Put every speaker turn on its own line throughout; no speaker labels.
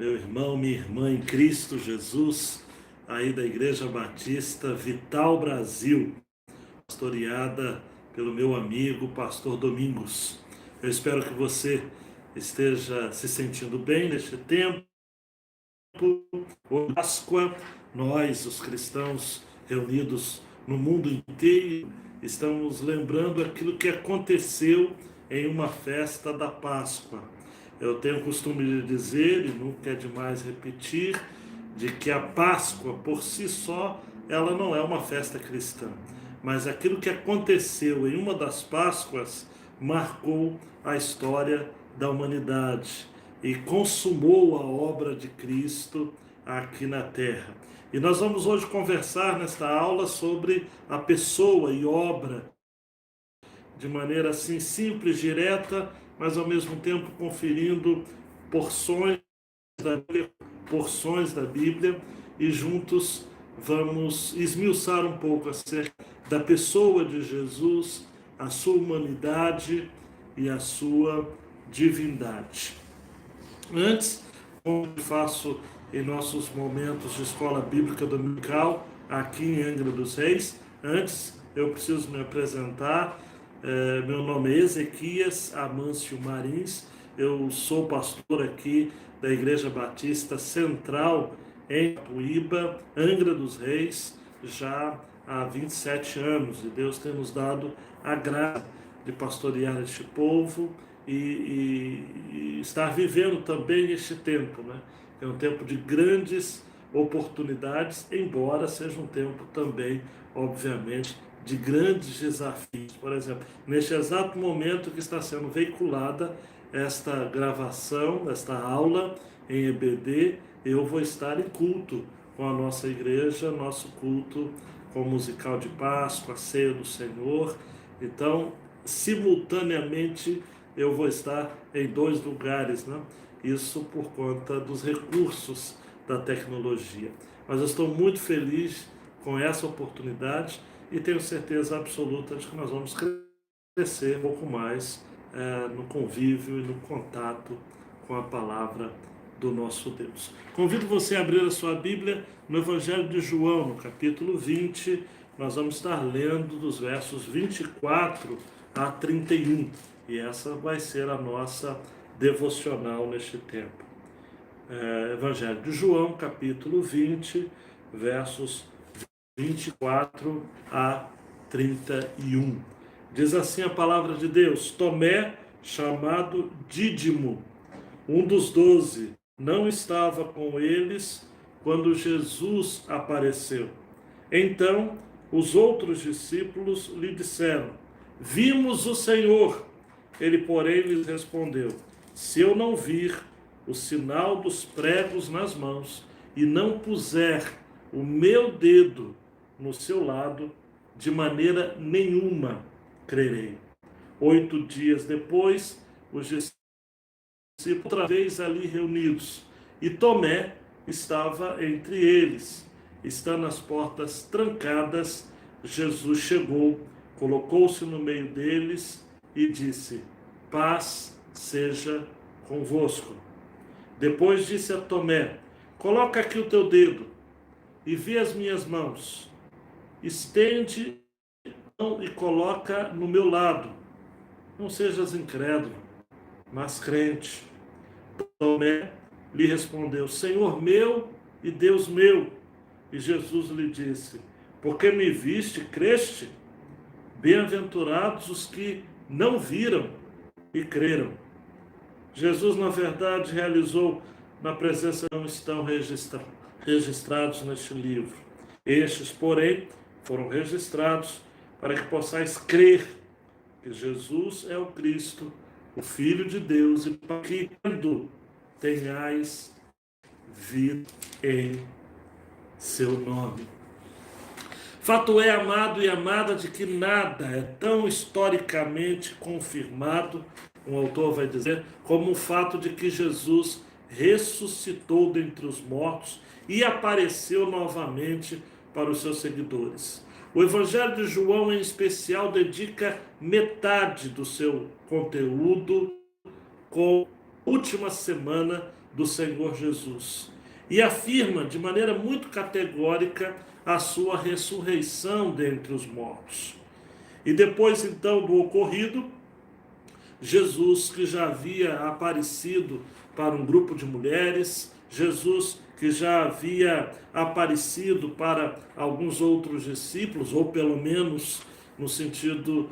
meu irmão, minha irmã em Cristo Jesus, aí da Igreja Batista Vital Brasil, pastoreada pelo meu amigo, pastor Domingos. Eu espero que você esteja se sentindo bem neste tempo. Hoje, Páscoa, nós, os cristãos reunidos no mundo inteiro, estamos lembrando aquilo que aconteceu em uma festa da Páscoa. Eu tenho o costume de dizer, e nunca é demais repetir, de que a Páscoa por si só, ela não é uma festa cristã. Mas aquilo que aconteceu em uma das Páscoas marcou a história da humanidade e consumou a obra de Cristo aqui na terra. E nós vamos hoje conversar nesta aula sobre a pessoa e obra de maneira assim simples, direta, mas ao mesmo tempo conferindo porções da Bíblia e juntos vamos esmiuçar um pouco acerca da pessoa de Jesus, a sua humanidade e a sua divindade. Antes, como faço em nossos momentos de escola bíblica dominical aqui em Angra dos Reis, antes eu preciso me apresentar. Meu nome é Ezequias Amâncio Marins, eu sou pastor aqui da Igreja Batista Central em Capuíba, Angra dos Reis, já há 27 anos, e Deus tem nos dado a graça de pastorear este povo e estar vivendo também este tempo, né? É um tempo de grandes oportunidades, embora seja um tempo também, obviamente, de grandes desafios. Por exemplo, neste exato momento que está sendo veiculada esta gravação, esta aula em EBD, eu vou estar em culto com a nossa igreja, nosso culto com o musical de Páscoa, a ceia do Senhor. Então, simultaneamente, eu vou estar em 2 lugares, né? Isso por conta dos recursos da tecnologia. Mas eu estou muito feliz com essa oportunidade e tenho certeza absoluta de que nós vamos crescer um pouco mais no convívio e no contato com a palavra do nosso Deus. Convido você a abrir a sua Bíblia no Evangelho de João, no capítulo 20. Nós vamos estar lendo dos versos 24 a 31. E essa vai ser a nossa devocional neste tempo. Evangelho de João, capítulo 20, versos 24 a 31. Diz assim a palavra de Deus: Tomé, chamado Dídimo, um dos 12, não estava com eles quando Jesus apareceu. Então, os outros discípulos lhe disseram: Vimos o Senhor. Ele, porém, lhes respondeu: Se eu não vir o sinal dos pregos nas mãos e não puser o meu dedo no seu lado, de maneira nenhuma crerei. 8 dias depois, os discípulos outra vez ali reunidos, e Tomé estava entre eles. Estando as portas trancadas, Jesus chegou, colocou-se no meio deles e disse: Paz seja convosco. Depois disse a Tomé: Coloca aqui o teu dedo e vê as minhas mãos. Estende a mão e coloca no meu lado. Não sejas incrédulo, mas crente. Tomé lhe respondeu: Senhor meu e Deus meu. E Jesus lhe disse: Porque me viste, creste? Bem-aventurados os que não viram e creram. Jesus, na verdade, realizou na presença não estão registrados neste livro. Estes, porém, foram registrados para que possais crer que Jesus é o Cristo, o Filho de Deus, e para que tenhais vida em seu nome. Fato é, amado e amada, de que nada é tão historicamente confirmado, um autor vai dizer, como o fato de que Jesus ressuscitou dentre os mortos e apareceu novamente para os seus seguidores. O Evangelho de João, em especial, dedica metade do seu conteúdo com a última semana do Senhor Jesus e afirma de maneira muito categórica a sua ressurreição dentre os mortos. E depois então do ocorrido, Jesus, que já havia aparecido para um grupo de mulheres, Jesus que já havia aparecido para alguns outros discípulos, ou pelo menos no sentido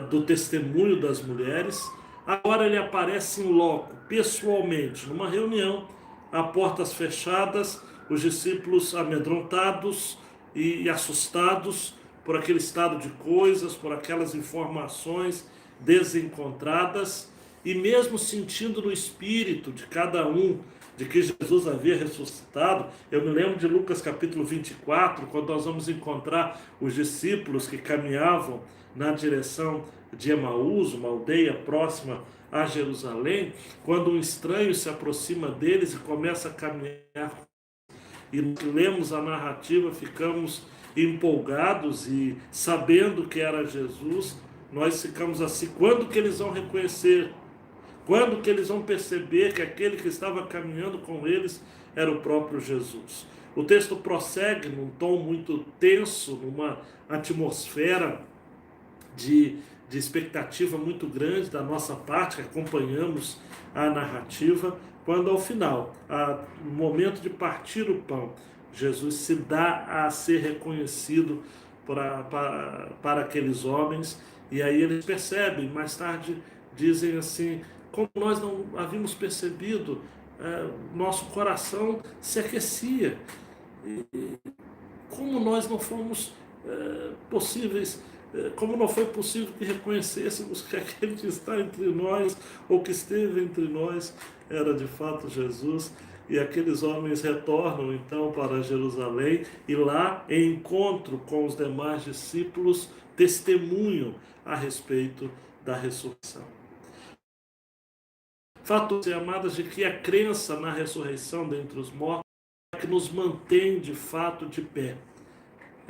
do testemunho das mulheres, agora ele aparece em loco, pessoalmente, numa reunião, a portas fechadas, os discípulos amedrontados e assustados por aquele estado de coisas, por aquelas informações desencontradas, e mesmo sentindo no espírito de cada um de que Jesus havia ressuscitado. Eu me lembro de Lucas capítulo 24, quando nós vamos encontrar os discípulos que caminhavam na direção de Emaús, uma aldeia próxima a Jerusalém, quando um estranho se aproxima deles e começa a caminhar, e lemos a narrativa, ficamos empolgados e sabendo que era Jesus, nós ficamos assim: quando que eles vão reconhecer? Quando que eles vão perceber que aquele que estava caminhando com eles era o próprio Jesus? O texto prossegue num tom muito tenso, numa atmosfera de expectativa muito grande da nossa parte, que acompanhamos a narrativa, quando ao final, no momento de partir o pão, Jesus se dá a ser reconhecido para aqueles homens, e aí eles percebem, mais tarde dizem assim: como nós não havíamos percebido, nosso coração se aquecia, e como nós não fomos possíveis, como não foi possível que reconhecêssemos que aquele que está entre nós, ou que esteve entre nós, era de fato Jesus. E aqueles homens retornam então para Jerusalém, e lá, em encontro com os demais discípulos, testemunham a respeito da ressurreição. Fato, amadas, de que a crença na ressurreição dentre os mortos é que nos mantém de fato de pé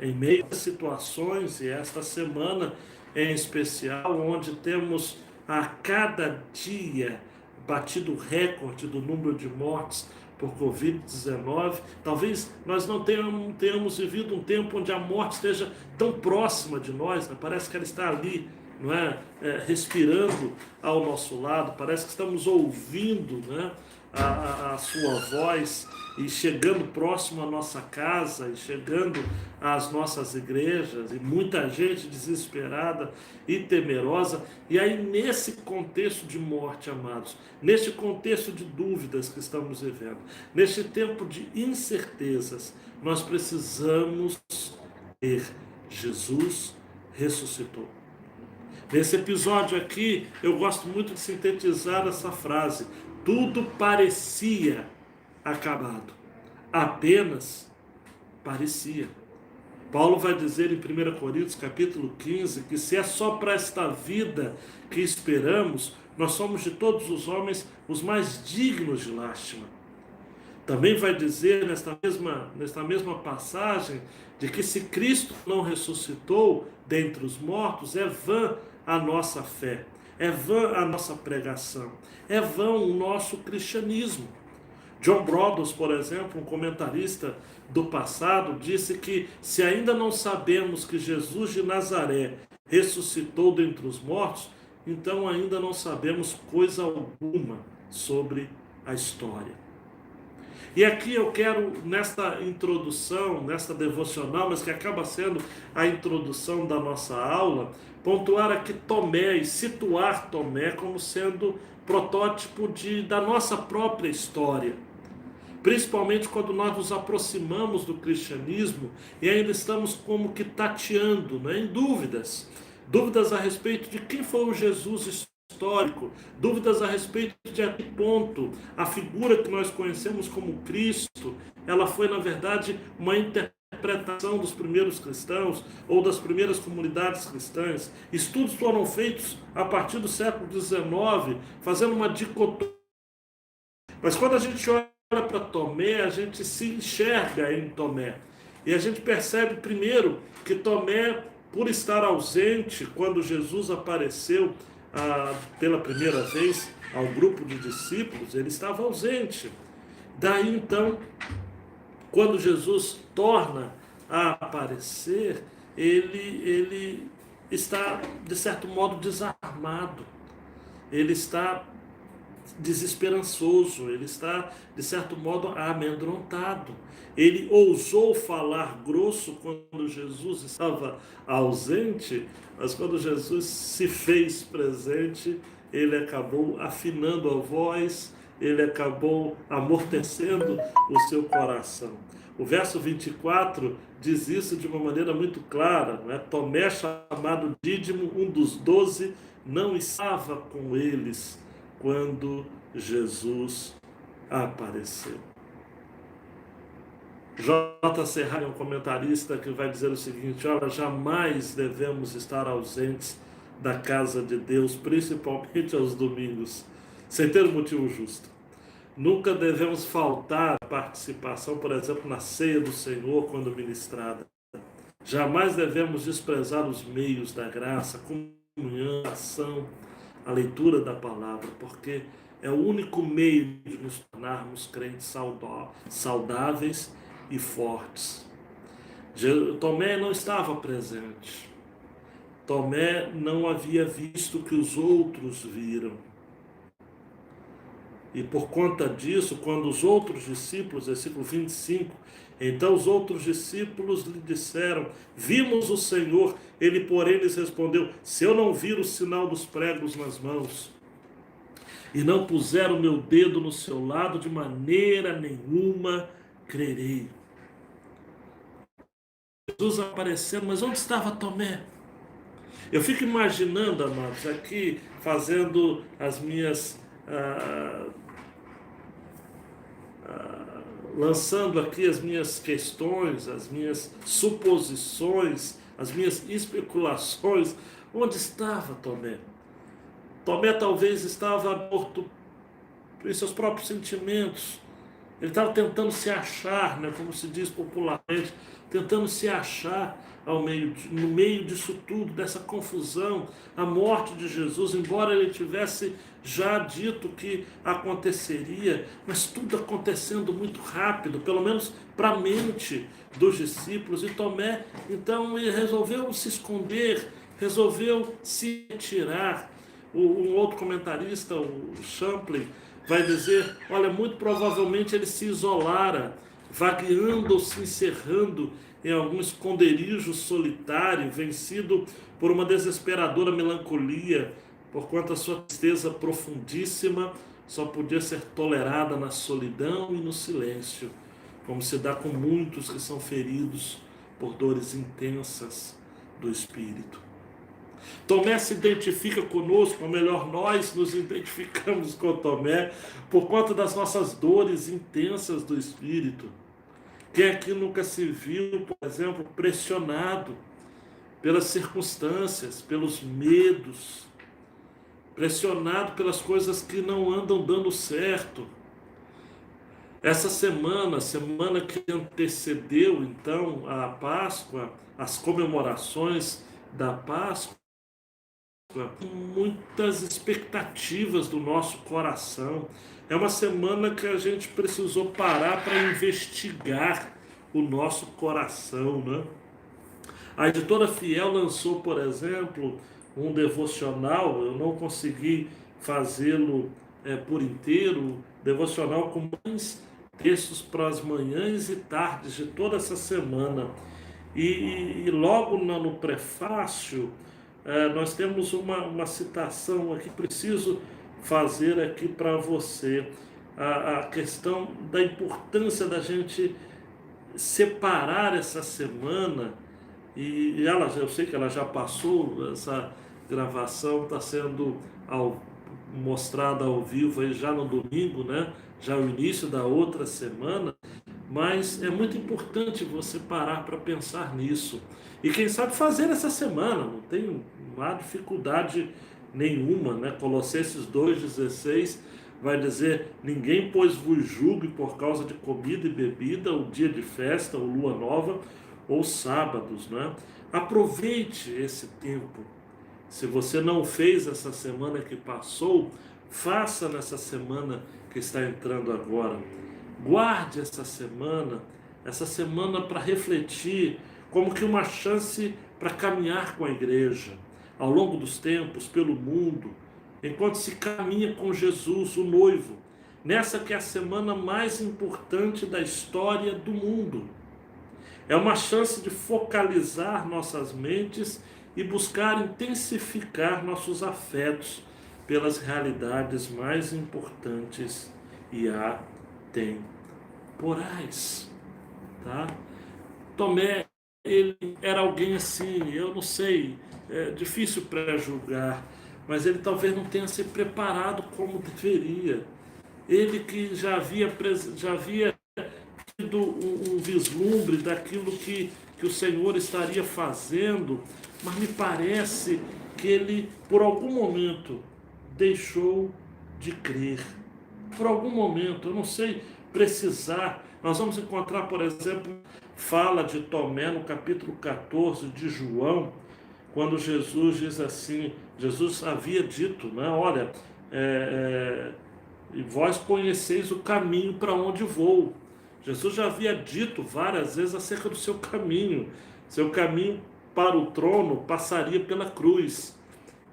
em meio a situações, e esta semana em especial, onde temos a cada dia batido o recorde do número de mortes por Covid-19. Talvez nós não tenhamos vivido um tempo onde a morte esteja tão próxima de nós, né? Parece que ela está ali, não é? Respirando ao nosso lado, parece que estamos ouvindo, né? a sua voz, e chegando próximo à nossa casa, e chegando às nossas igrejas, e muita gente desesperada e temerosa. E aí, nesse contexto de morte, amados, neste contexto de dúvidas que estamos vivendo, neste tempo de incertezas, nós precisamos ter: Jesus ressuscitou. Nesse episódio aqui, eu gosto muito de sintetizar essa frase: tudo parecia acabado, apenas parecia. Paulo vai dizer em 1 Coríntios capítulo 15 que se é só para esta vida que esperamos, nós somos de todos os homens os mais dignos de lástima. Também vai dizer nesta mesma passagem de que se Cristo não ressuscitou dentre os mortos, é vã a nossa fé, é vã a nossa pregação, é vão o nosso cristianismo. John Broadus, por exemplo, um comentarista do passado, disse que se ainda não sabemos que Jesus de Nazaré ressuscitou dentre os mortos, então ainda não sabemos coisa alguma sobre a história. E aqui eu quero, nesta introdução, nesta devocional, mas que acaba sendo a introdução da nossa aula, pontuar aqui Tomé e situar Tomé como sendo protótipo da nossa própria história. Principalmente quando nós nos aproximamos do cristianismo e ainda estamos como que tateando, né, em dúvidas. Dúvidas a respeito de quem foi o Jesus histórico, dúvidas a respeito de a que ponto a figura que nós conhecemos como Cristo, ela foi na verdade uma interpretação dos primeiros cristãos ou das primeiras comunidades cristãs. Estudos foram feitos a partir do século XIX, fazendo uma dicotomia. Mas quando a gente olha para Tomé, a gente se enxerga em Tomé. E a gente percebe primeiro que Tomé, por estar ausente quando Jesus apareceu pela primeira vez ao grupo de discípulos, ele estava ausente. Daí então, quando Jesus torna a aparecer, ele está, de certo modo, desarmado, ele está desesperançoso, ele está, de certo modo, amedrontado. Ele ousou falar grosso quando Jesus estava ausente, mas quando Jesus se fez presente, ele acabou afinando a voz, ele acabou amortecendo o seu coração. O verso 24 diz isso de uma maneira muito clara, não é? Tomé, chamado Dídimo, um dos 12, não estava com eles quando Jesus apareceu. J. Serralho é um comentarista que vai dizer o seguinte: olha, jamais devemos estar ausentes da casa de Deus, principalmente aos domingos, sem ter um motivo justo. Nunca devemos faltar a participação, por exemplo, na ceia do Senhor quando ministrada. Jamais devemos desprezar os meios da graça, a comunhão, a ação, a leitura da palavra, porque é o único meio de nos tornarmos crentes saudáveis e fortes. Tomé não estava presente. Tomé não havia visto o que os outros viram. E por conta disso, quando os outros discípulos, versículo 25, então os outros discípulos lhe disseram: vimos o Senhor. Ele, porém, lhes respondeu: se eu não vir o sinal dos pregos nas mãos, e não puser o meu dedo no seu lado, de maneira nenhuma crerei. Jesus aparecendo, mas onde estava Tomé? Eu fico imaginando, amados, aqui fazendo as minhas lançando aqui as minhas questões, as minhas suposições, as minhas especulações. Onde estava Tomé? Tomé talvez estava morto em seus próprios sentimentos. Ele estava tentando se achar, né, como se diz popularmente, tentando se achar no meio disso tudo, dessa confusão, a morte de Jesus, embora ele tivesse já dito que aconteceria, mas tudo acontecendo muito rápido, pelo menos para a mente dos discípulos. E Tomé, então, ele resolveu se esconder, resolveu se retirar. Um outro comentarista, o Champlin, vai dizer: olha, muito provavelmente ele se isolara, vagueando ou se encerrando em algum esconderijo solitário, vencido por uma desesperadora melancolia, porquanto a sua tristeza profundíssima só podia ser tolerada na solidão e no silêncio, como se dá com muitos que são feridos por dores intensas do espírito. Tomé se identifica conosco, ou melhor, nós nos identificamos com Tomé por conta das nossas dores intensas do espírito. Quem aqui nunca se viu, por exemplo, pressionado pelas circunstâncias, pelos medos, pressionado pelas coisas que não andam dando certo? Essa semana que antecedeu então a Páscoa, as comemorações da Páscoa, muitas expectativas do nosso coração. É uma semana que a gente precisou parar para investigar o nosso coração, né? A editora Fiel lançou, por exemplo, um devocional. Eu não consegui fazê-lo por inteiro, devocional com mais textos para as manhãs e tardes de toda essa semana. E logo no prefácio, nós temos uma citação aqui, preciso fazer aqui para você, a questão da importância da gente separar essa semana, e eu sei que ela já passou, essa gravação está sendo mostrada ao vivo aí já no domingo, né? Já o início da outra semana, mas é muito importante você parar para pensar nisso. E quem sabe fazer essa semana, não há dificuldade nenhuma, né? Colossenses 2,16 vai dizer: ninguém, pois, vos julgue por causa de comida e bebida, o dia de festa, ou lua nova, ou sábados, né? Aproveite esse tempo. Se você não fez essa semana que passou, faça nessa semana que está entrando agora. Guarde essa semana para refletir, como que uma chance para caminhar com a igreja ao longo dos tempos, pelo mundo, enquanto se caminha com Jesus, o noivo, nessa que é a semana mais importante da história do mundo. É uma chance de focalizar nossas mentes e buscar intensificar nossos afetos pelas realidades mais importantes e atemporais, tá? Tomé, ele era alguém assim, eu não sei, é difícil pré-julgar, mas ele talvez não tenha se preparado como deveria. Ele que já havia tido um vislumbre daquilo que o Senhor estaria fazendo, mas me parece que ele, por algum momento, deixou de crer. Por algum momento, eu não sei precisar. Nós vamos encontrar, por exemplo, fala de Tomé no capítulo 14 de João, quando Jesus diz assim, Jesus havia dito, né, olha, e vós conheceis o caminho para onde vou. Jesus já havia dito várias vezes acerca do seu caminho. Seu caminho para o trono passaria pela cruz.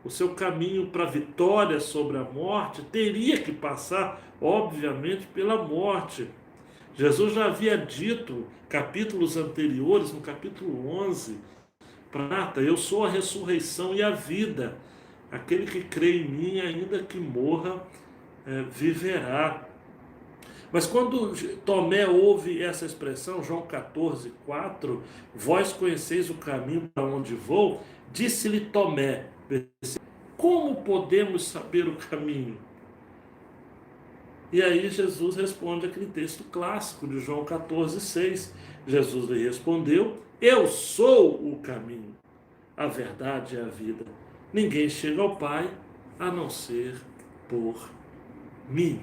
O seu caminho para a vitória sobre a morte teria que passar, obviamente, pela morte. Jesus já havia dito, capítulos anteriores, no capítulo 11, prata, eu sou a ressurreição e a vida. Aquele que crê em mim, ainda que morra, viverá. Mas quando Tomé ouve essa expressão, João 14, 4, vós conheceis o caminho para onde vou, disse-lhe Tomé, como podemos saber o caminho? E aí Jesus responde aquele texto clássico de João 14, 6. Jesus lhe respondeu, eu sou o caminho, a verdade e a vida. Ninguém chega ao Pai a não ser por mim.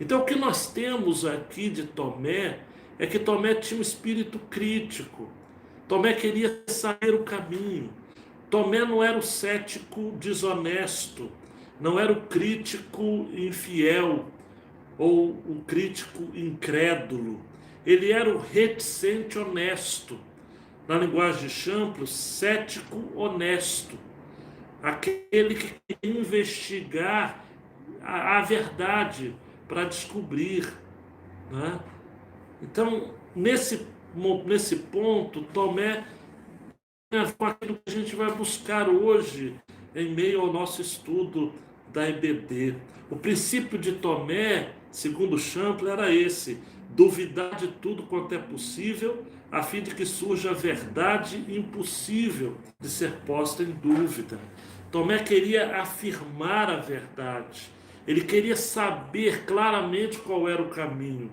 Então o que nós temos aqui de Tomé é que Tomé tinha um espírito crítico. Tomé queria saber o caminho. Tomé não era o cético desonesto, não era o crítico infiel ou o crítico incrédulo. Ele era o reticente honesto. Na linguagem de Champlin, cético honesto. Aquele que quer investigar a verdade para descobrir, né? Então, nesse ponto, Tomé tem com aquilo que a gente vai buscar hoje em meio ao nosso estudo da EBD. O princípio de Tomé, segundo Champlin, era esse: duvidar de tudo quanto é possível, a fim de que surja a verdade impossível de ser posta em dúvida. Tomé queria afirmar a verdade. Ele queria saber claramente qual era o caminho.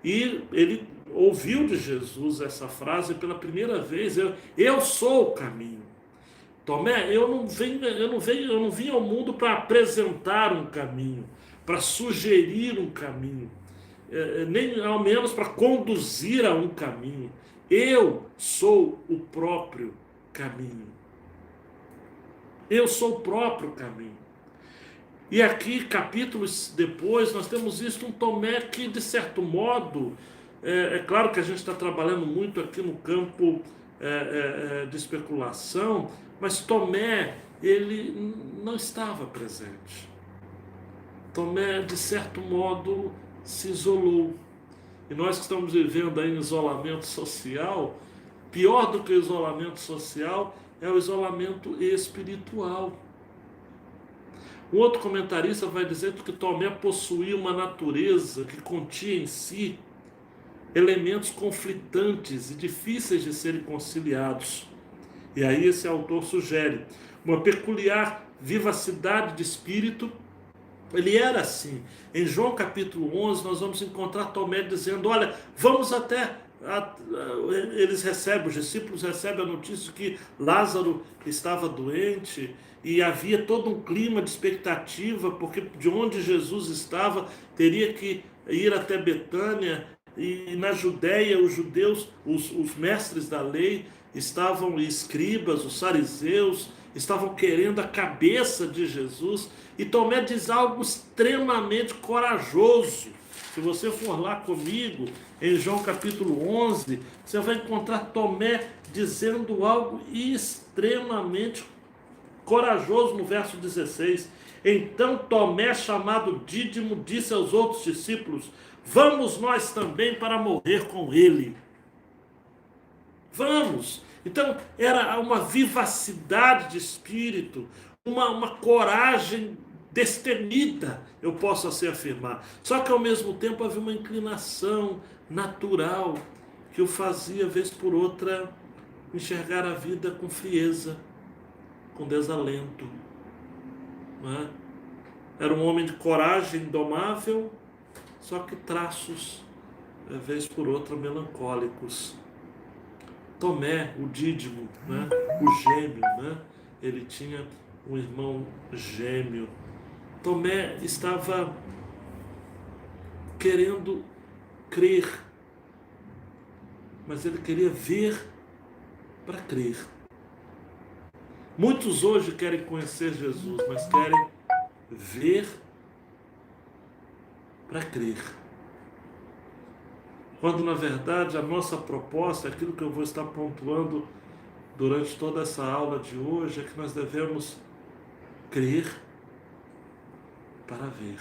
E ele ouviu de Jesus essa frase pela primeira vez: eu sou o caminho. Tomé, eu não vim ao mundo para apresentar um caminho, para sugerir um caminho, nem ao menos para conduzir a um caminho. Eu sou o próprio caminho. Eu sou o próprio caminho. E aqui, capítulos depois, nós temos visto um Tomé que, de certo modo, é claro que a gente está trabalhando muito aqui no campo de especulação, mas Tomé, ele não estava presente. Tomé, de certo modo, se isolou. E nós que estamos vivendo aí em isolamento social, pior do que o isolamento social é o isolamento espiritual. Um outro comentarista vai dizer que Tomé possuía uma natureza que continha em si elementos conflitantes e difíceis de serem conciliados. E aí esse autor sugere uma peculiar vivacidade de espírito. Ele era assim. Em João capítulo 11 nós vamos encontrar Tomé dizendo, olha, vamos até... os discípulos recebem a notícia que Lázaro estava doente e havia todo um clima de expectativa, porque de onde Jesus estava teria que ir até Betânia, e na Judéia os judeus, os mestres da lei estavam, escribas, os fariseus estavam querendo a cabeça de Jesus, e Tomé diz algo extremamente corajoso. Se você for lá comigo, em João capítulo 11, você vai encontrar Tomé dizendo algo extremamente corajoso no verso 16. Então Tomé, chamado Dídimo, disse aos outros discípulos: vamos nós também para morrer com ele. Vamos! Então era uma vivacidade de espírito, uma coragem destemida, eu posso assim afirmar. Só que ao mesmo tempo havia uma inclinação natural que o fazia, vez por outra, enxergar a vida com frieza, com desalento. Não é? Era um homem de coragem indomável, só que traços, vez por outra, melancólicos. Tomé, o Dídimo, né? O gêmeo, né? Ele tinha um irmão gêmeo. Tomé estava querendo crer, mas ele queria ver para crer. Muitos hoje querem conhecer Jesus, mas querem ver para crer. Quando, na verdade, a nossa proposta, aquilo que eu vou estar pontuando durante toda essa aula de hoje, é que nós devemos crer para ver.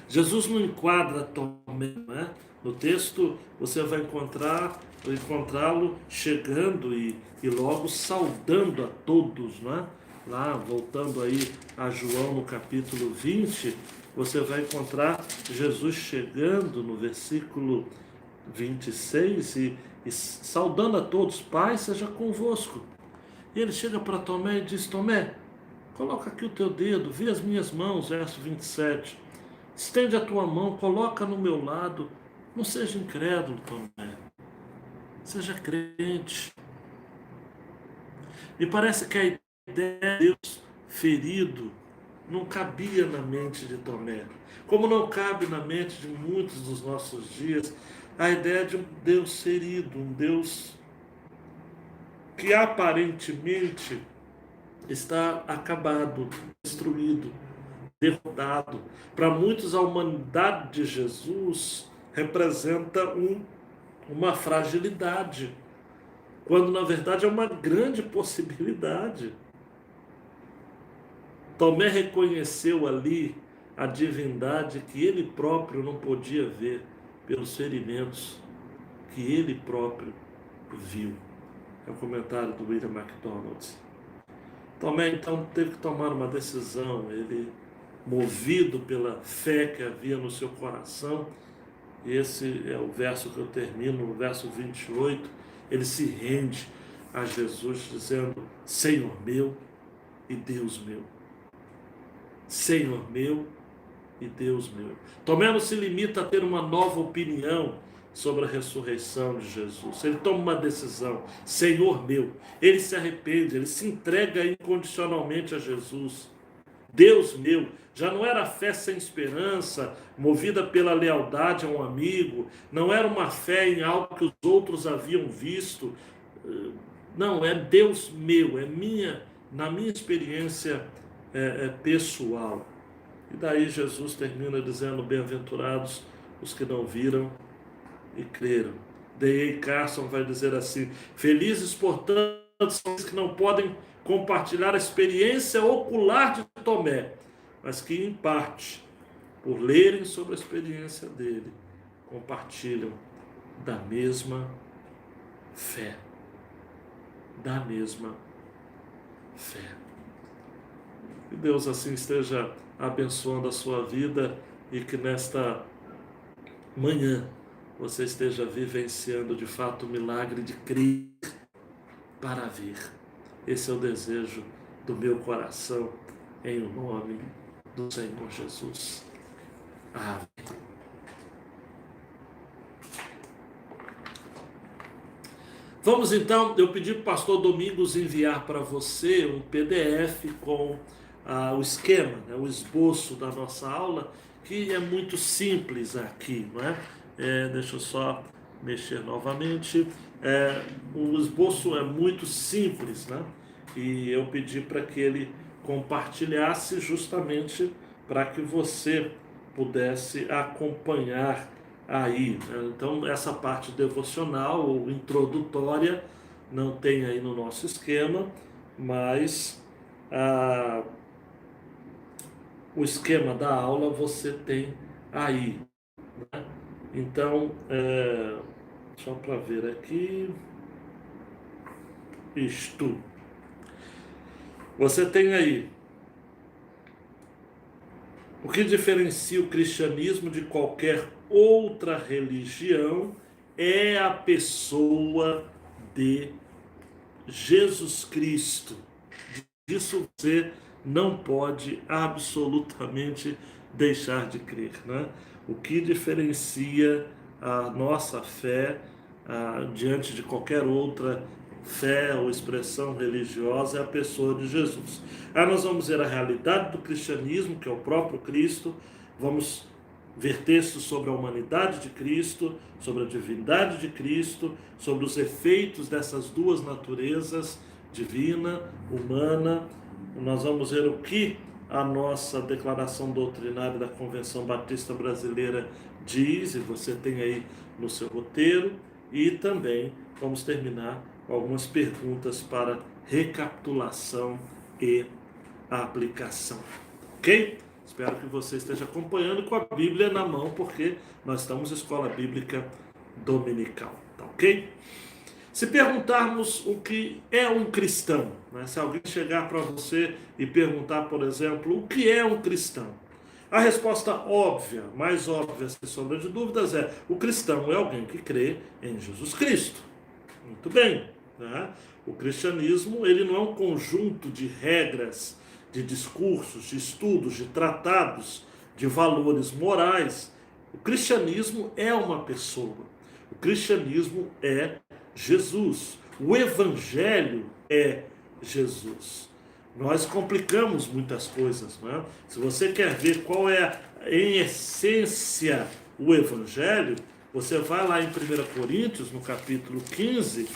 Jesus não enquadra Tomé, né? No texto você vai encontrá-lo chegando e logo saudando a todos, né? Lá, voltando aí a João no capítulo 20, você vai encontrar Jesus chegando no versículo 26 e saudando a todos: Pai seja convosco. E ele chega para Tomé e diz: Tomé, coloca aqui o teu dedo, vê as minhas mãos, verso 27. Estende a tua mão, coloca no meu lado. Não seja incrédulo, Tomé. Seja crente. Me parece que a ideia de Deus ferido não cabia na mente de Tomé. Como não cabe na mente de muitos dos nossos dias a ideia de um Deus ferido, um Deus que aparentemente está acabado, destruído, derrotado. Para muitos, a humanidade de Jesus representa uma fragilidade, quando na verdade é uma grande possibilidade. Tomé reconheceu ali a divindade que ele próprio não podia ver pelos ferimentos que ele próprio viu. É o comentário do William MacDonald. Tomé então teve que tomar uma decisão. Ele, movido pela fé que havia no seu coração, esse é o verso que eu termino, no verso 28, ele se rende a Jesus dizendo: Senhor meu e Deus meu. Senhor meu e Deus meu. Tomé não se limita a ter uma nova opinião sobre a ressurreição de Jesus. Ele toma uma decisão: Senhor meu. Ele se arrepende, ele se entrega incondicionalmente a Jesus. Deus meu. Já não era fé sem esperança, movida pela lealdade a um amigo, não era uma fé em algo que os outros haviam visto. Não, é Deus meu, na minha experiência pessoal. E daí Jesus termina dizendo: bem-aventurados os que não viram e creram. D.A. Carson vai dizer assim: felizes, portanto, são os que não podem compartilhar a experiência ocular de Tomé, mas que, em parte, por lerem sobre a experiência dele, compartilham da mesma fé. Da mesma fé. Que Deus assim esteja abençoando a sua vida e que nesta manhã você esteja vivenciando de fato o milagre de crer para ver. Esse é o desejo do meu coração, em o nome do Senhor Jesus. Amém. Vamos então, eu pedi para o pastor Domingos enviar para você um PDF com o esquema, né, o esboço da nossa aula, que é muito simples aqui, não é? Deixa eu só mexer novamente. O esboço é muito simples, né? E eu pedi para que ele compartilhasse justamente para que você pudesse acompanhar aí, né? Então, essa parte devocional ou introdutória não tem aí no nosso esquema, mas o esquema da aula você tem aí, né? Então, só para ver aqui, isto, você tem aí o que diferencia o cristianismo de qualquer outra religião é a pessoa de Jesus Cristo. Disso você não pode absolutamente deixar de crer, né? O que diferencia a nossa fé diante de qualquer outra fé ou expressão religiosa é a pessoa de Jesus. Aí nós vamos ver a realidade do cristianismo, que é o próprio Cristo, vamos ver textos sobre a humanidade de Cristo, sobre a divindade de Cristo, sobre os efeitos dessas duas naturezas, divina, humana. Nós vamos ver o que a nossa declaração doutrinária da Convenção Batista Brasileira diz, e você tem aí no seu roteiro, e também vamos terminar com algumas perguntas para recapitulação e aplicação. Ok? Espero que você esteja acompanhando com a Bíblia na mão, porque nós estamos em escola bíblica dominical. Tá ok? Se perguntarmos o que é um cristão, né? Se alguém chegar para você e perguntar, por exemplo, o que é um cristão? A resposta óbvia, mais óbvia, sem sombra de dúvidas, é: o cristão é alguém que crê em Jesus Cristo. Muito bem, né? O cristianismo, ele não é um conjunto de regras, de discursos, de estudos, de tratados, de valores morais. O cristianismo é uma pessoa. O cristianismo é Jesus. O evangelho é Jesus. Nós complicamos muitas coisas, não é? Se você quer ver qual é, em essência, o evangelho, você vai lá em 1 Coríntios, no capítulo 15,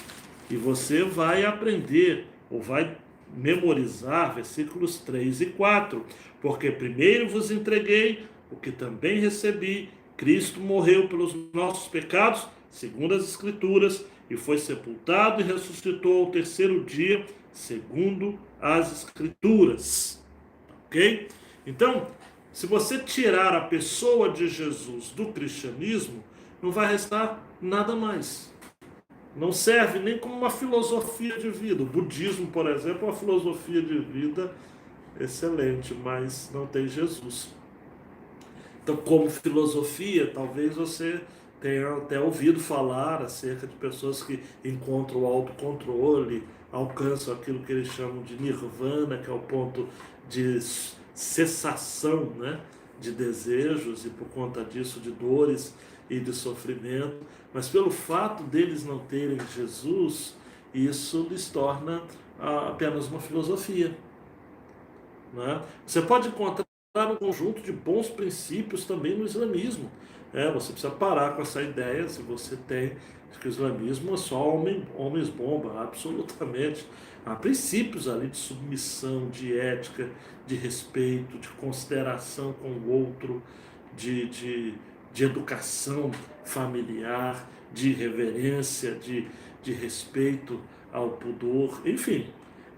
e você vai aprender, ou vai memorizar, versículos 3 e 4. Porque primeiro vos entreguei o que também recebi: Cristo morreu pelos nossos pecados, segundo as Escrituras, e foi sepultado e ressuscitou ao terceiro dia, segundo as Escrituras. Ok? Então, se você tirar a pessoa de Jesus do cristianismo, não vai restar nada mais. Não serve nem como uma filosofia de vida. O budismo, por exemplo, é uma filosofia de vida excelente, mas não tem Jesus. Então, como filosofia, talvez você tenha até ouvido falar acerca de pessoas que encontram o autocontrole, alcançam aquilo que eles chamam de nirvana, que é o ponto de cessação, né, de desejos e, por conta disso, de dores e de sofrimento. Mas pelo fato deles não terem Jesus, isso lhes torna apenas uma filosofia, né? Você pode encontrar um conjunto de bons princípios também no islamismo. Você precisa parar com essa ideia, se você tem, de que o islamismo é só homens-bomba, absolutamente. Há princípios ali de submissão, de ética, de respeito, de consideração com o outro, de educação familiar, de reverência, de respeito ao pudor, enfim.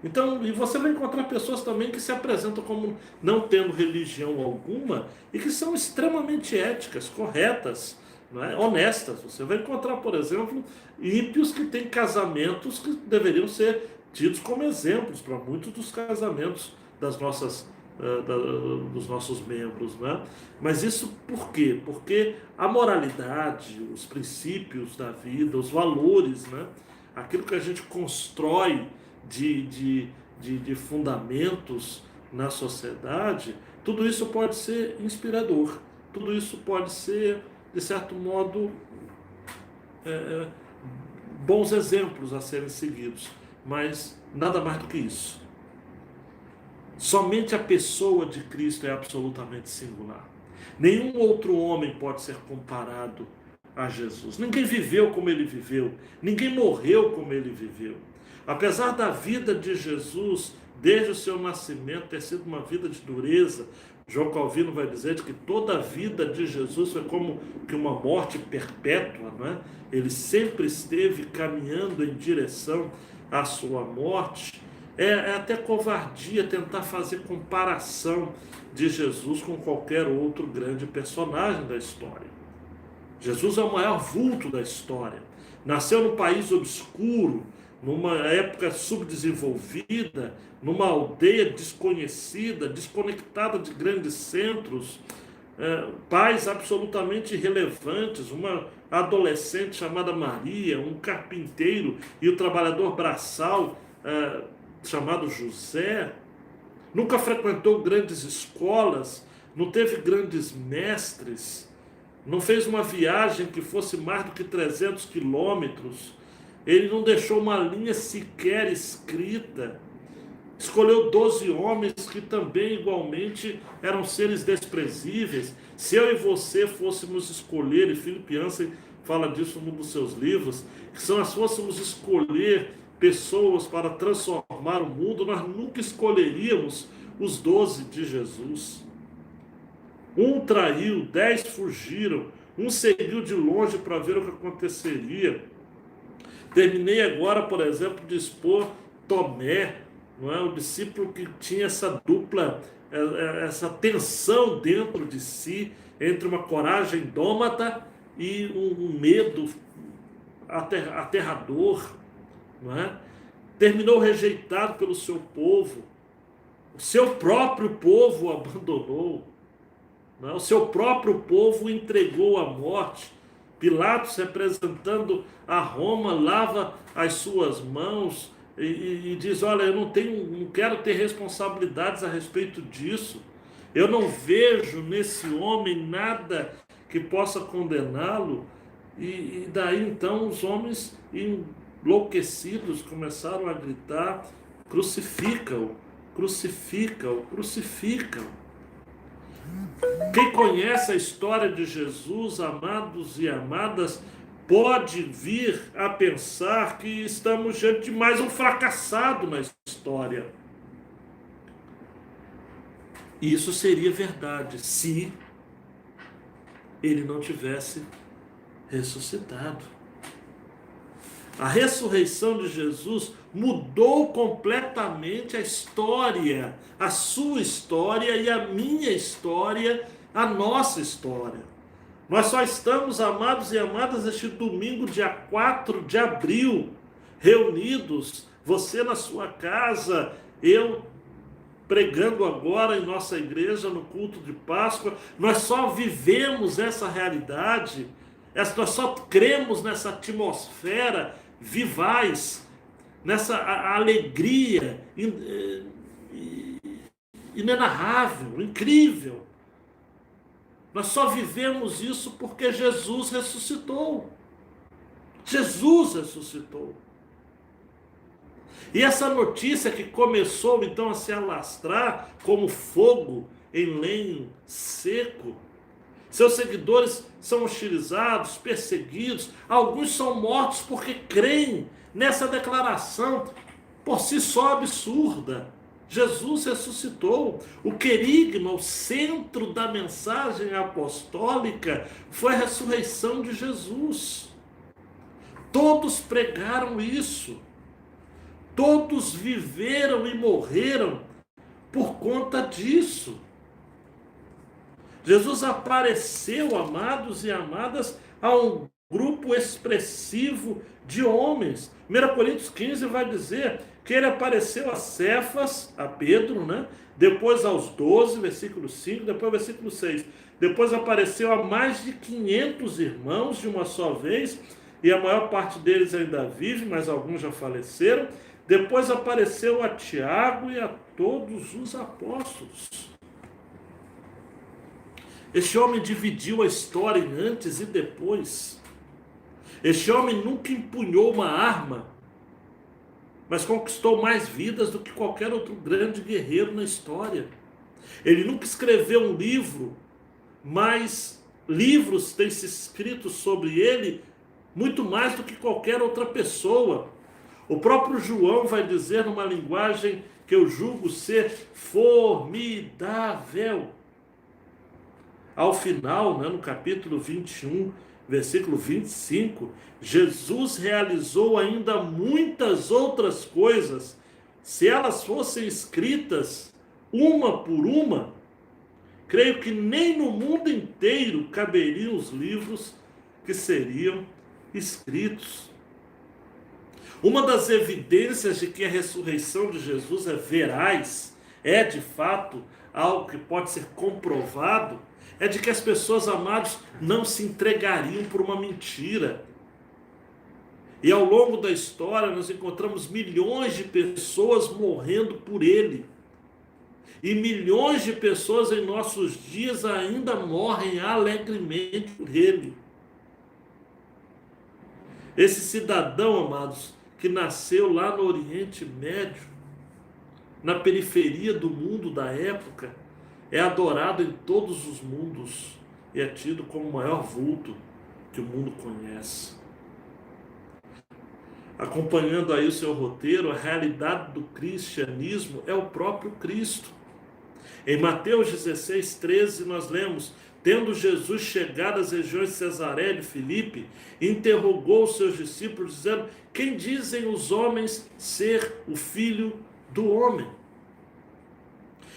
Então, e você vai encontrar pessoas também que se apresentam como não tendo religião alguma e que são extremamente éticas, corretas, né, honestas. Você vai encontrar, por exemplo, ímpios que têm casamentos que deveriam ser tidos como exemplos para muitos dos casamentos das nossas, dos nossos membros, né? Mas isso por quê? Porque a moralidade, os princípios da vida, os valores, né? Aquilo que a gente constrói de fundamentos na sociedade, tudo isso pode ser inspirador, tudo isso pode ser, de certo modo, bons exemplos a serem seguidos, mas nada mais do que isso. Somente a pessoa de Cristo é absolutamente singular. Nenhum outro homem pode ser comparado a Jesus. Ninguém viveu como ele viveu, ninguém morreu como ele viveu. Apesar da vida de Jesus, desde o seu nascimento, ter sido uma vida de dureza, João Calvino vai dizer que toda a vida de Jesus foi como que uma morte perpétua, não é? Ele sempre esteve caminhando em direção à sua morte. É até covardia tentar fazer comparação de Jesus com qualquer outro grande personagem da história. Jesus é o maior vulto da história. Nasceu num país obscuro, numa época subdesenvolvida, numa aldeia desconhecida, desconectada de grandes centros, pais absolutamente irrelevantes, uma adolescente chamada Maria, um carpinteiro e o trabalhador braçal chamado José. Nunca frequentou grandes escolas, não teve grandes mestres, não fez uma viagem que fosse mais do que 300 quilômetros. Ele não deixou uma linha sequer escrita. Escolheu 12 homens que também igualmente eram seres desprezíveis. Se eu e você fôssemos escolher, e Philip Yancey fala disso num dos seus livros, que se nós fôssemos escolher pessoas para transformar o mundo, nós nunca escolheríamos os 12 de Jesus. Um traiu, 10 fugiram, um seguiu de longe para ver o que aconteceria. Terminei agora, por exemplo, de expor Tomé, não é? O discípulo que tinha essa dupla, essa tensão dentro de si, entre uma coragem dômata e um medo aterrador, não é? Terminou rejeitado pelo seu povo, o seu próprio povo o abandonou, não é? O seu próprio povo o entregou à morte. Pilatos, representando a Roma, lava as suas mãos e diz: olha, eu não quero ter responsabilidades a respeito disso. Eu não vejo nesse homem nada que possa condená-lo. E daí então os homens enlouquecidos começaram a gritar: crucifica-o, crucifica-o, crucifica-o. Quem conhece a história de Jesus, amados e amadas, pode vir a pensar que estamos diante de mais um fracassado na história. E isso seria verdade se ele não tivesse ressuscitado. A ressurreição de Jesus mudou completamente a história, a sua história e a minha história, a nossa história. Nós só estamos, amados e amadas, este domingo, dia 4 de abril, reunidos, você na sua casa, eu pregando agora em nossa igreja no culto de Páscoa. Nós só vivemos essa realidade, nós só cremos nessa atmosfera vivaz, nessa alegria inenarrável, incrível. Nós só vivemos isso porque Jesus ressuscitou. Jesus ressuscitou. E essa notícia que começou então a se alastrar como fogo em lenho seco, seus seguidores são hostilizados, perseguidos, alguns são mortos porque creem nessa declaração por si só absurda. Jesus ressuscitou. O querigma, o centro da mensagem apostólica, foi a ressurreição de Jesus. Todos pregaram isso. Todos viveram e morreram por conta disso. Jesus apareceu, amados e amadas, a um grupo expressivo de homens. 1 Coríntios 15 vai dizer que ele apareceu a Cefas, a Pedro, né? Depois aos 12, versículo 5, depois versículo 6. Depois apareceu a mais de 500 irmãos de uma só vez, e a maior parte deles ainda vive, mas alguns já faleceram. Depois apareceu a Tiago e a todos os apóstolos. Este homem dividiu a história em antes e depois. Este homem nunca empunhou uma arma, mas conquistou mais vidas do que qualquer outro grande guerreiro na história. Ele nunca escreveu um livro, mas livros têm se escrito sobre ele muito mais do que qualquer outra pessoa. O próprio João vai dizer numa linguagem que eu julgo ser formidável: Ao final, né, no capítulo 21, versículo 25, Jesus realizou ainda muitas outras coisas. Se elas fossem escritas uma por uma, creio que nem no mundo inteiro caberiam os livros que seriam escritos. Uma das evidências de que a ressurreição de Jesus é veraz, é de fato algo que pode ser comprovado, é de que as pessoas, amadas, não se entregariam por uma mentira. E ao longo da história nós encontramos milhões de pessoas morrendo por ele. E milhões de pessoas em nossos dias ainda morrem alegremente por ele. Esse cidadão, amados, que nasceu lá no Oriente Médio, na periferia do mundo da época, é adorado em todos os mundos e é tido como o maior vulto que o mundo conhece. Acompanhando aí o seu roteiro, a realidade do cristianismo é o próprio Cristo. Em Mateus 16, 13, nós lemos: tendo Jesus chegado às regiões de Cesareia de Filipe, interrogou os seus discípulos, dizendo: quem dizem os homens ser o Filho do Homem?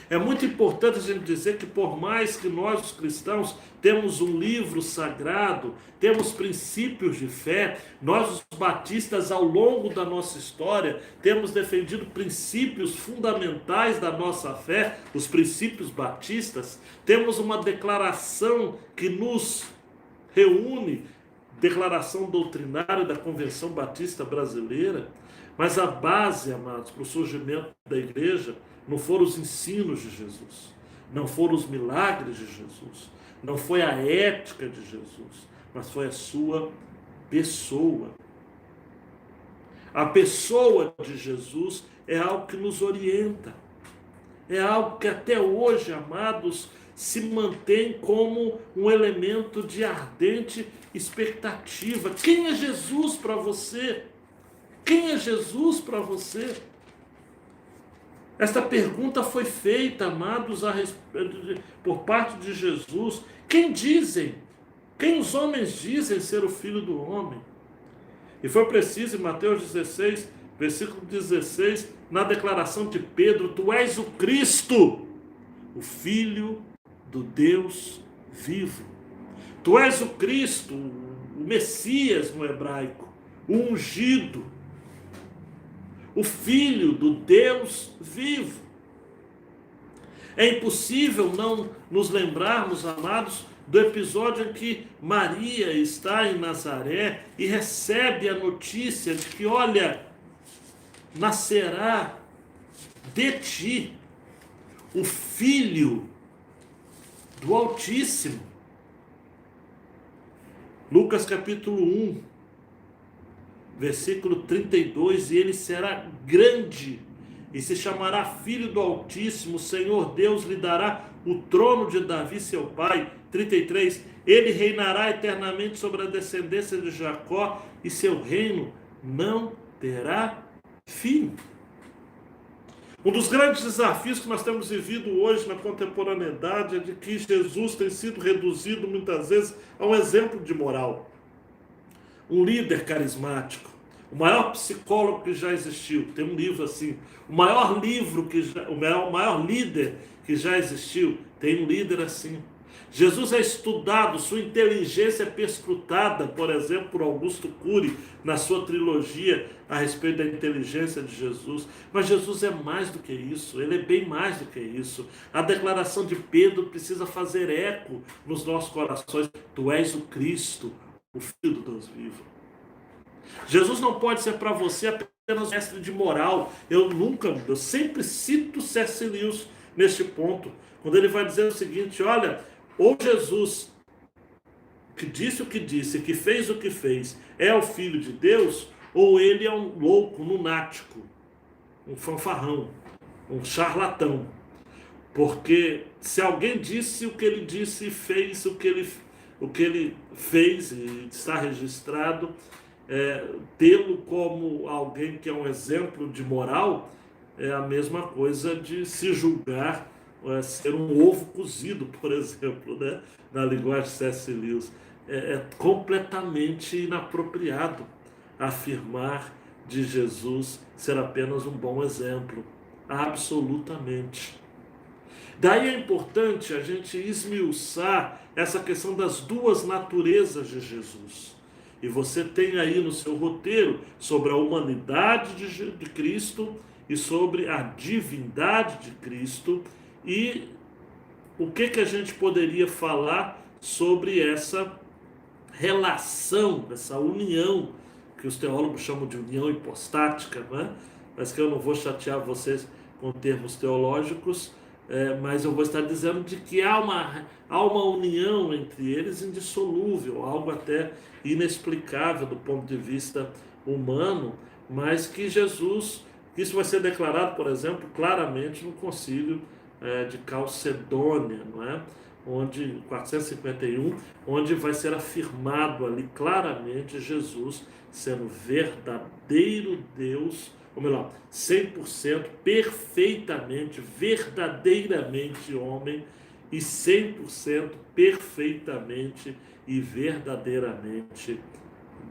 É muito importante a gente dizer que, por mais que nós, os cristãos, temos um livro sagrado, temos princípios de fé, nós, os batistas, ao longo da nossa história, temos defendido princípios fundamentais da nossa fé, os princípios batistas, temos uma declaração que nos reúne, declaração doutrinária da Convenção Batista Brasileira, mas a base, amados, para o surgimento da igreja não foram os ensinos de Jesus, não foram os milagres de Jesus, não foi a ética de Jesus, mas foi a sua pessoa. A pessoa de Jesus é algo que nos orienta, é algo que até hoje, amados, se mantém como um elemento de ardente expectativa. Quem é Jesus para você? Quem é Jesus para você? Esta pergunta foi feita, amados, por parte de Jesus. Quem os homens dizem ser o Filho do Homem? E foi preciso, em Mateus 16, versículo 16, na declaração de Pedro: tu és o Cristo, o Filho do Deus vivo. Tu és o Cristo, o Messias no hebraico, o ungido, o Filho do Deus vivo. É impossível não nos lembrarmos, amados, do episódio em que Maria está em Nazaré e recebe a notícia de que, olha, nascerá de ti o Filho do Altíssimo. Lucas capítulo 1, versículo 32, e ele será grande e se chamará Filho do Altíssimo, o Senhor Deus lhe dará o trono de Davi seu pai. 33, ele reinará eternamente sobre a descendência de Jacó e seu reino não terá fim. Um dos grandes desafios que nós temos vivido hoje na contemporaneidade é de que Jesus tem sido reduzido muitas vezes a um exemplo de moral. Um líder carismático, o maior psicólogo que já existiu, tem um livro assim, o maior líder que já existiu, tem um líder assim. Jesus é estudado, sua inteligência é perscrutada, por exemplo, por Augusto Cury, na sua trilogia a respeito da inteligência de Jesus. Mas Jesus é mais do que isso, ele é bem mais do que isso. A declaração de Pedro precisa fazer eco nos nossos corações: tu és o Cristo, o Filho do Deus vivo. Jesus não pode ser para você apenas mestre de moral. Eu sempre cito C.S. Lewis neste ponto, quando ele vai dizer o seguinte: olha, ou Jesus, que disse o que disse, que fez o que fez, é o Filho de Deus, ou ele é um louco, um lunático, um fanfarrão, um charlatão. Porque se alguém disse o que ele disse e fez o que ele fez, e está registrado, tê-lo como alguém que é um exemplo de moral é a mesma coisa de se julgar ser um ovo cozido, por exemplo, né? Na linguagem de C.S. Lewis. É completamente inapropriado afirmar de Jesus ser apenas um bom exemplo. Absolutamente. Daí é importante a gente esmiuçar essa questão das duas naturezas de Jesus. E você tem aí no seu roteiro sobre a humanidade de Cristo e sobre a divindade de Cristo, e o que a gente poderia falar sobre essa relação, essa união, que os teólogos chamam de união hipostática, né? Mas que eu não vou chatear vocês com termos teológicos, mas eu vou estar dizendo de que há uma união entre eles indissolúvel, algo até inexplicável do ponto de vista humano, mas que Jesus, isso vai ser declarado, por exemplo, claramente no concílio de Calcedônia, não é? Onde 451, onde vai ser afirmado ali claramente Jesus sendo verdadeiro Deus, ou melhor, 100% perfeitamente, verdadeiramente homem, e 100% perfeitamente e verdadeiramente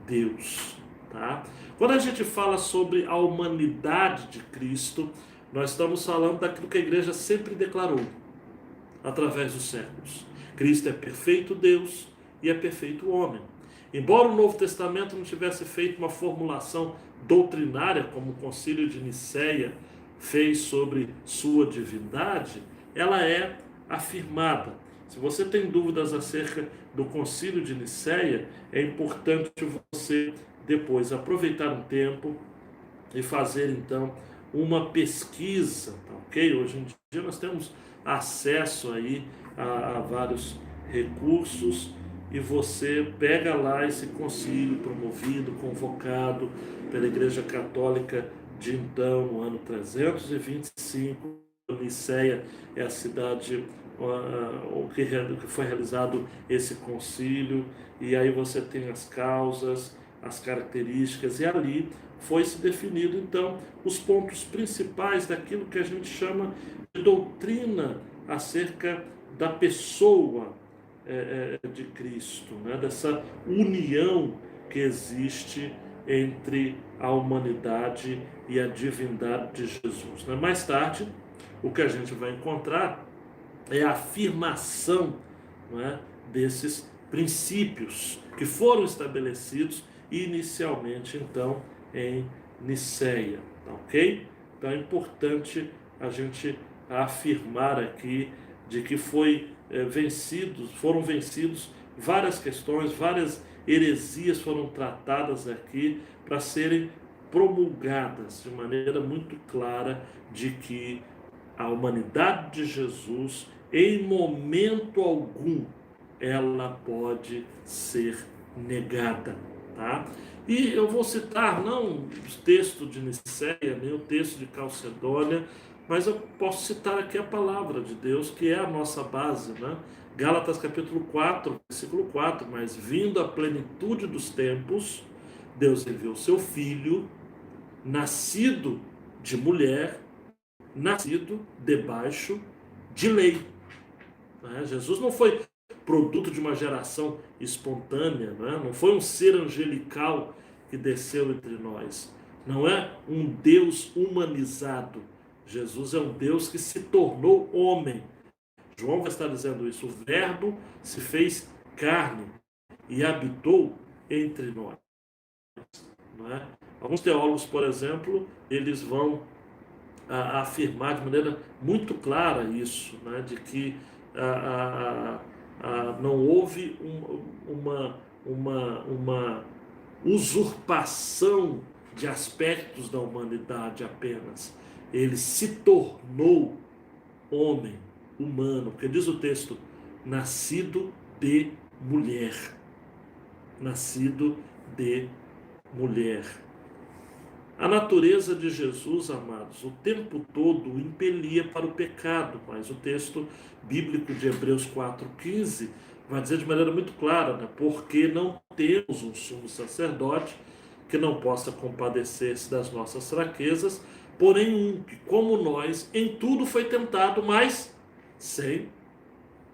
Deus, tá? Quando a gente fala sobre a humanidade de Cristo, nós estamos falando daquilo que a igreja sempre declarou através dos séculos. Cristo é perfeito Deus e é perfeito homem. Embora o Novo Testamento não tivesse feito uma formulação doutrinária, como o Concílio de Nicéia fez sobre sua divindade, ela é afirmada. Se você tem dúvidas acerca do Concílio de Nicéia, é importante você depois aproveitar um tempo e fazer então uma pesquisa, tá ok? Hoje em dia nós temos acesso aí a vários recursos, e você pega lá esse concílio promovido, convocado pela Igreja Católica de então, no ano 325, Nicéia é a cidade que foi realizado esse concílio, e aí você tem as causas, as características, e ali foi se definido então os pontos principais daquilo que a gente chama de doutrina acerca da pessoa de Cristo, né? Dessa união que existe entre a humanidade e a divindade de Jesus, né? Mais tarde, o que a gente vai encontrar é a afirmação, não é, desses princípios que foram estabelecidos inicialmente, então, em Nicéia, tá ok? Então é importante a gente afirmar aqui de que foram vencidos várias questões, várias heresias foram tratadas aqui para serem promulgadas de maneira muito clara de que a humanidade de Jesus, em momento algum, ela pode ser negada, tá? E eu vou citar não o texto de Nicéia, nem o texto de Calcedônia, mas eu posso citar aqui a palavra de Deus, que é a nossa base, né? Gálatas capítulo 4, versículo 4, mas vindo a plenitude dos tempos, Deus enviou seu Filho, nascido de mulher, nascido debaixo de lei. Jesus não foi produto de uma geração espontânea, não foi um ser angelical que desceu entre nós, não é um Deus humanizado. Jesus é um Deus que se tornou homem. João vai estar dizendo isso: o Verbo se fez carne e habitou entre nós. Não é? Alguns teólogos, por exemplo, eles vão afirmar de maneira muito clara isso, né, de que não houve uma usurpação de aspectos da humanidade apenas. Ele se tornou homem, humano, porque diz o texto, nascido de mulher. Nascido de mulher. A natureza de Jesus, amados, o tempo todo o impelia para o pecado, mas o texto bíblico de Hebreus 4,15 vai dizer de maneira muito clara, né? Porque não temos um sumo sacerdote que não possa compadecer-se das nossas fraquezas, porém um que, como nós, em tudo foi tentado, mas sem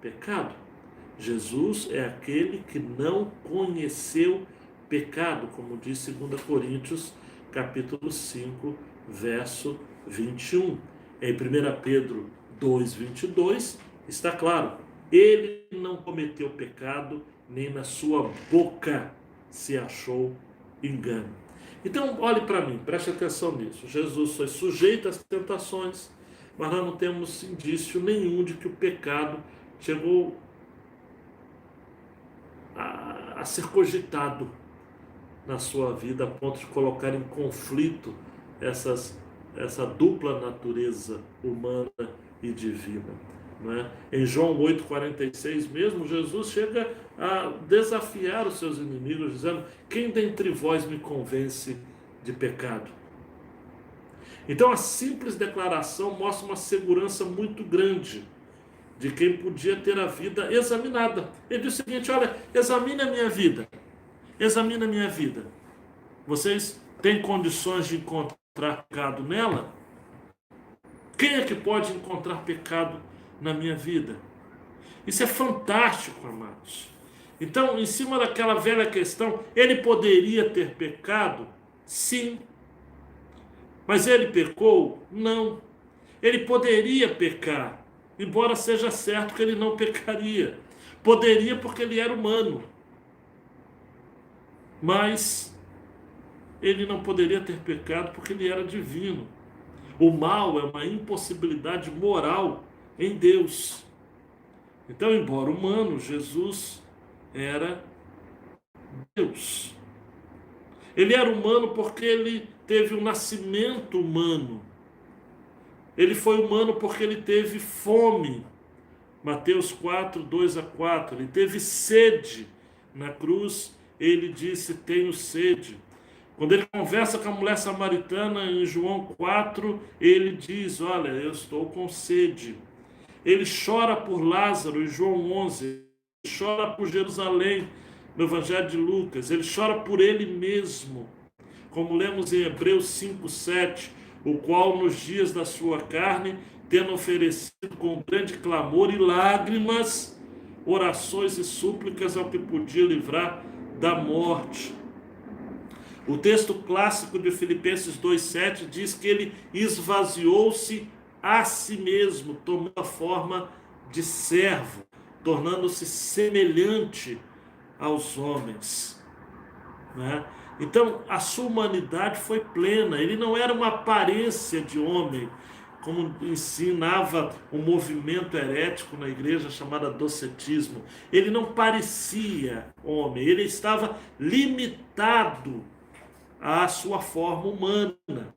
pecado. Jesus é aquele que não conheceu pecado, como diz 2 Coríntios, capítulo 5, verso 21. Em 1 Pedro 2, 22, está claro, ele não cometeu pecado, nem na sua boca se achou engano. Então, olhe para mim, preste atenção nisso. Jesus foi sujeito às tentações, mas nós não temos indício nenhum de que o pecado chegou a ser cogitado na sua vida, a ponto de colocar em conflito essa dupla natureza humana e divina. Não é? Em João 8,46 mesmo, Jesus chega a desafiar os seus inimigos, dizendo: quem dentre vós me convence de pecado? Então a simples declaração mostra uma segurança muito grande de quem podia ter a vida examinada. Ele diz o seguinte: olha, examine a minha vida. Examine a minha vida. Vocês têm condições de encontrar pecado nela? Quem é que pode encontrar pecado na minha vida? Isso é fantástico, amados. Então, em cima daquela velha questão, ele poderia ter pecado? Sim. Mas ele pecou? Não. Ele poderia pecar, embora seja certo que ele não pecaria. Poderia porque ele era humano. Mas ele não poderia ter pecado porque ele era divino. O mal é uma impossibilidade moral em Deus. Então, embora humano, Jesus era Deus. Ele era humano porque ele teve um nascimento humano. Ele foi humano porque ele teve fome. Mateus 4, 2-4. Ele teve sede. Na cruz, ele disse: tenho sede. Quando ele conversa com a mulher samaritana em João 4, ele diz: olha, eu estou com sede. Ele chora por Lázaro em João 11. Ele chora por Jerusalém no Evangelho de Lucas. Ele chora por ele mesmo, como lemos em Hebreus 5, 7, o qual nos dias da sua carne, tendo oferecido com grande clamor e lágrimas, orações e súplicas ao que podia livrar da morte. O texto clássico de Filipenses 2,7 diz que ele esvaziou-se a si mesmo, tomou a forma de servo, tornando-se semelhante aos homens. Né? Então, a sua humanidade foi plena. Ele não era uma aparência de homem, como ensinava um movimento herético na igreja chamada docetismo. Ele não parecia homem, ele estava limitado à sua forma humana.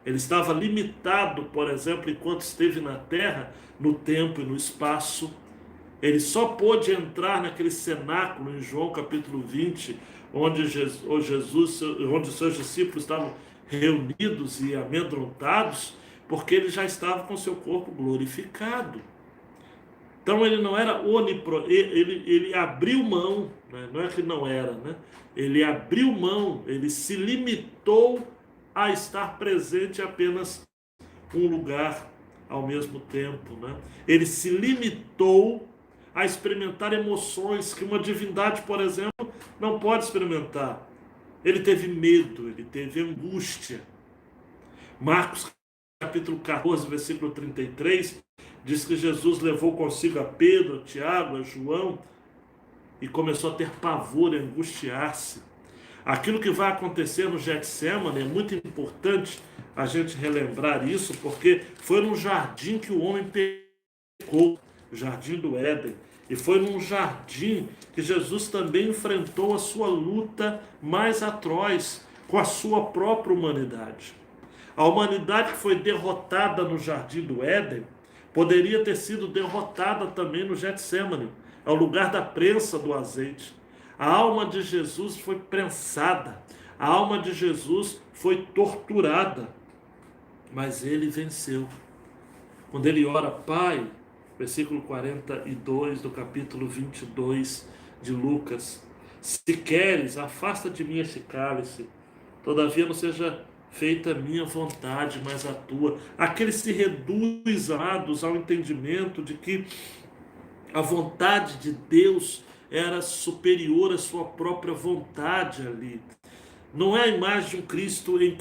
Ele estava limitado, por exemplo, enquanto esteve na terra, no tempo e no espaço. Ele só pôde entrar naquele cenáculo em João capítulo 20, onde onde seus discípulos estavam reunidos e amedrontados, porque ele já estava com seu corpo glorificado. Então ele não era ele abriu mão, né? Não é que não era, né? Ele abriu mão, ele se limitou a estar presente em apenas um lugar ao mesmo tempo, né? Ele se limitou a experimentar emoções que uma divindade, por exemplo, não pode experimentar. Ele teve medo, ele teve angústia. Marcos capítulo 14, versículo 33, diz que Jesus levou consigo a Pedro, a Tiago, a João e começou a ter pavor e angustiar-se. Aquilo que vai acontecer no Getsemane é muito importante a gente relembrar isso, porque foi num jardim que o homem pecou, o jardim do Éden. E foi num jardim que Jesus também enfrentou a sua luta mais atroz com a sua própria humanidade. A humanidade que foi derrotada no jardim do Éden poderia ter sido derrotada também no Getsemane, ao lugar da prensa do azeite. A alma de Jesus foi prensada, a alma de Jesus foi torturada, mas ele venceu. Quando ele ora: Pai, versículo 42 do capítulo 22 de Lucas, se queres, afasta de mim esse cálice, todavia não seja feita a minha vontade, mas a tua. Aquele se reduz, amados, ao entendimento de que a vontade de Deus era superior à sua própria vontade ali. Não é a imagem de um Cristo em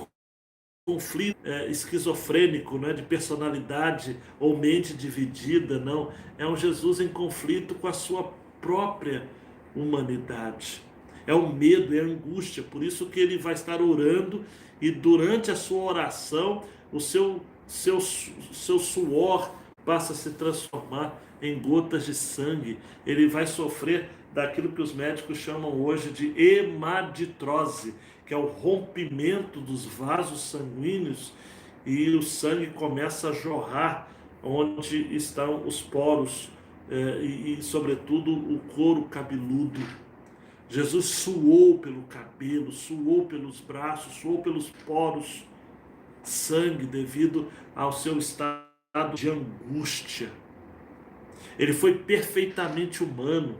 conflito esquizofrênico, não é, de personalidade ou mente dividida, não. É um Jesus em conflito com a sua própria humanidade. É o medo, é a angústia, por isso que ele vai estar orando e durante a sua oração o seu suor passa a se transformar em gotas de sangue. Ele vai sofrer daquilo que os médicos chamam hoje de hemaditrose, que é o rompimento dos vasos sanguíneos e o sangue começa a jorrar onde estão os poros sobretudo, o couro cabeludo. Jesus suou pelo cabelo, suou pelos braços, suou pelos poros, sangue devido ao seu estado de angústia. Ele foi perfeitamente humano.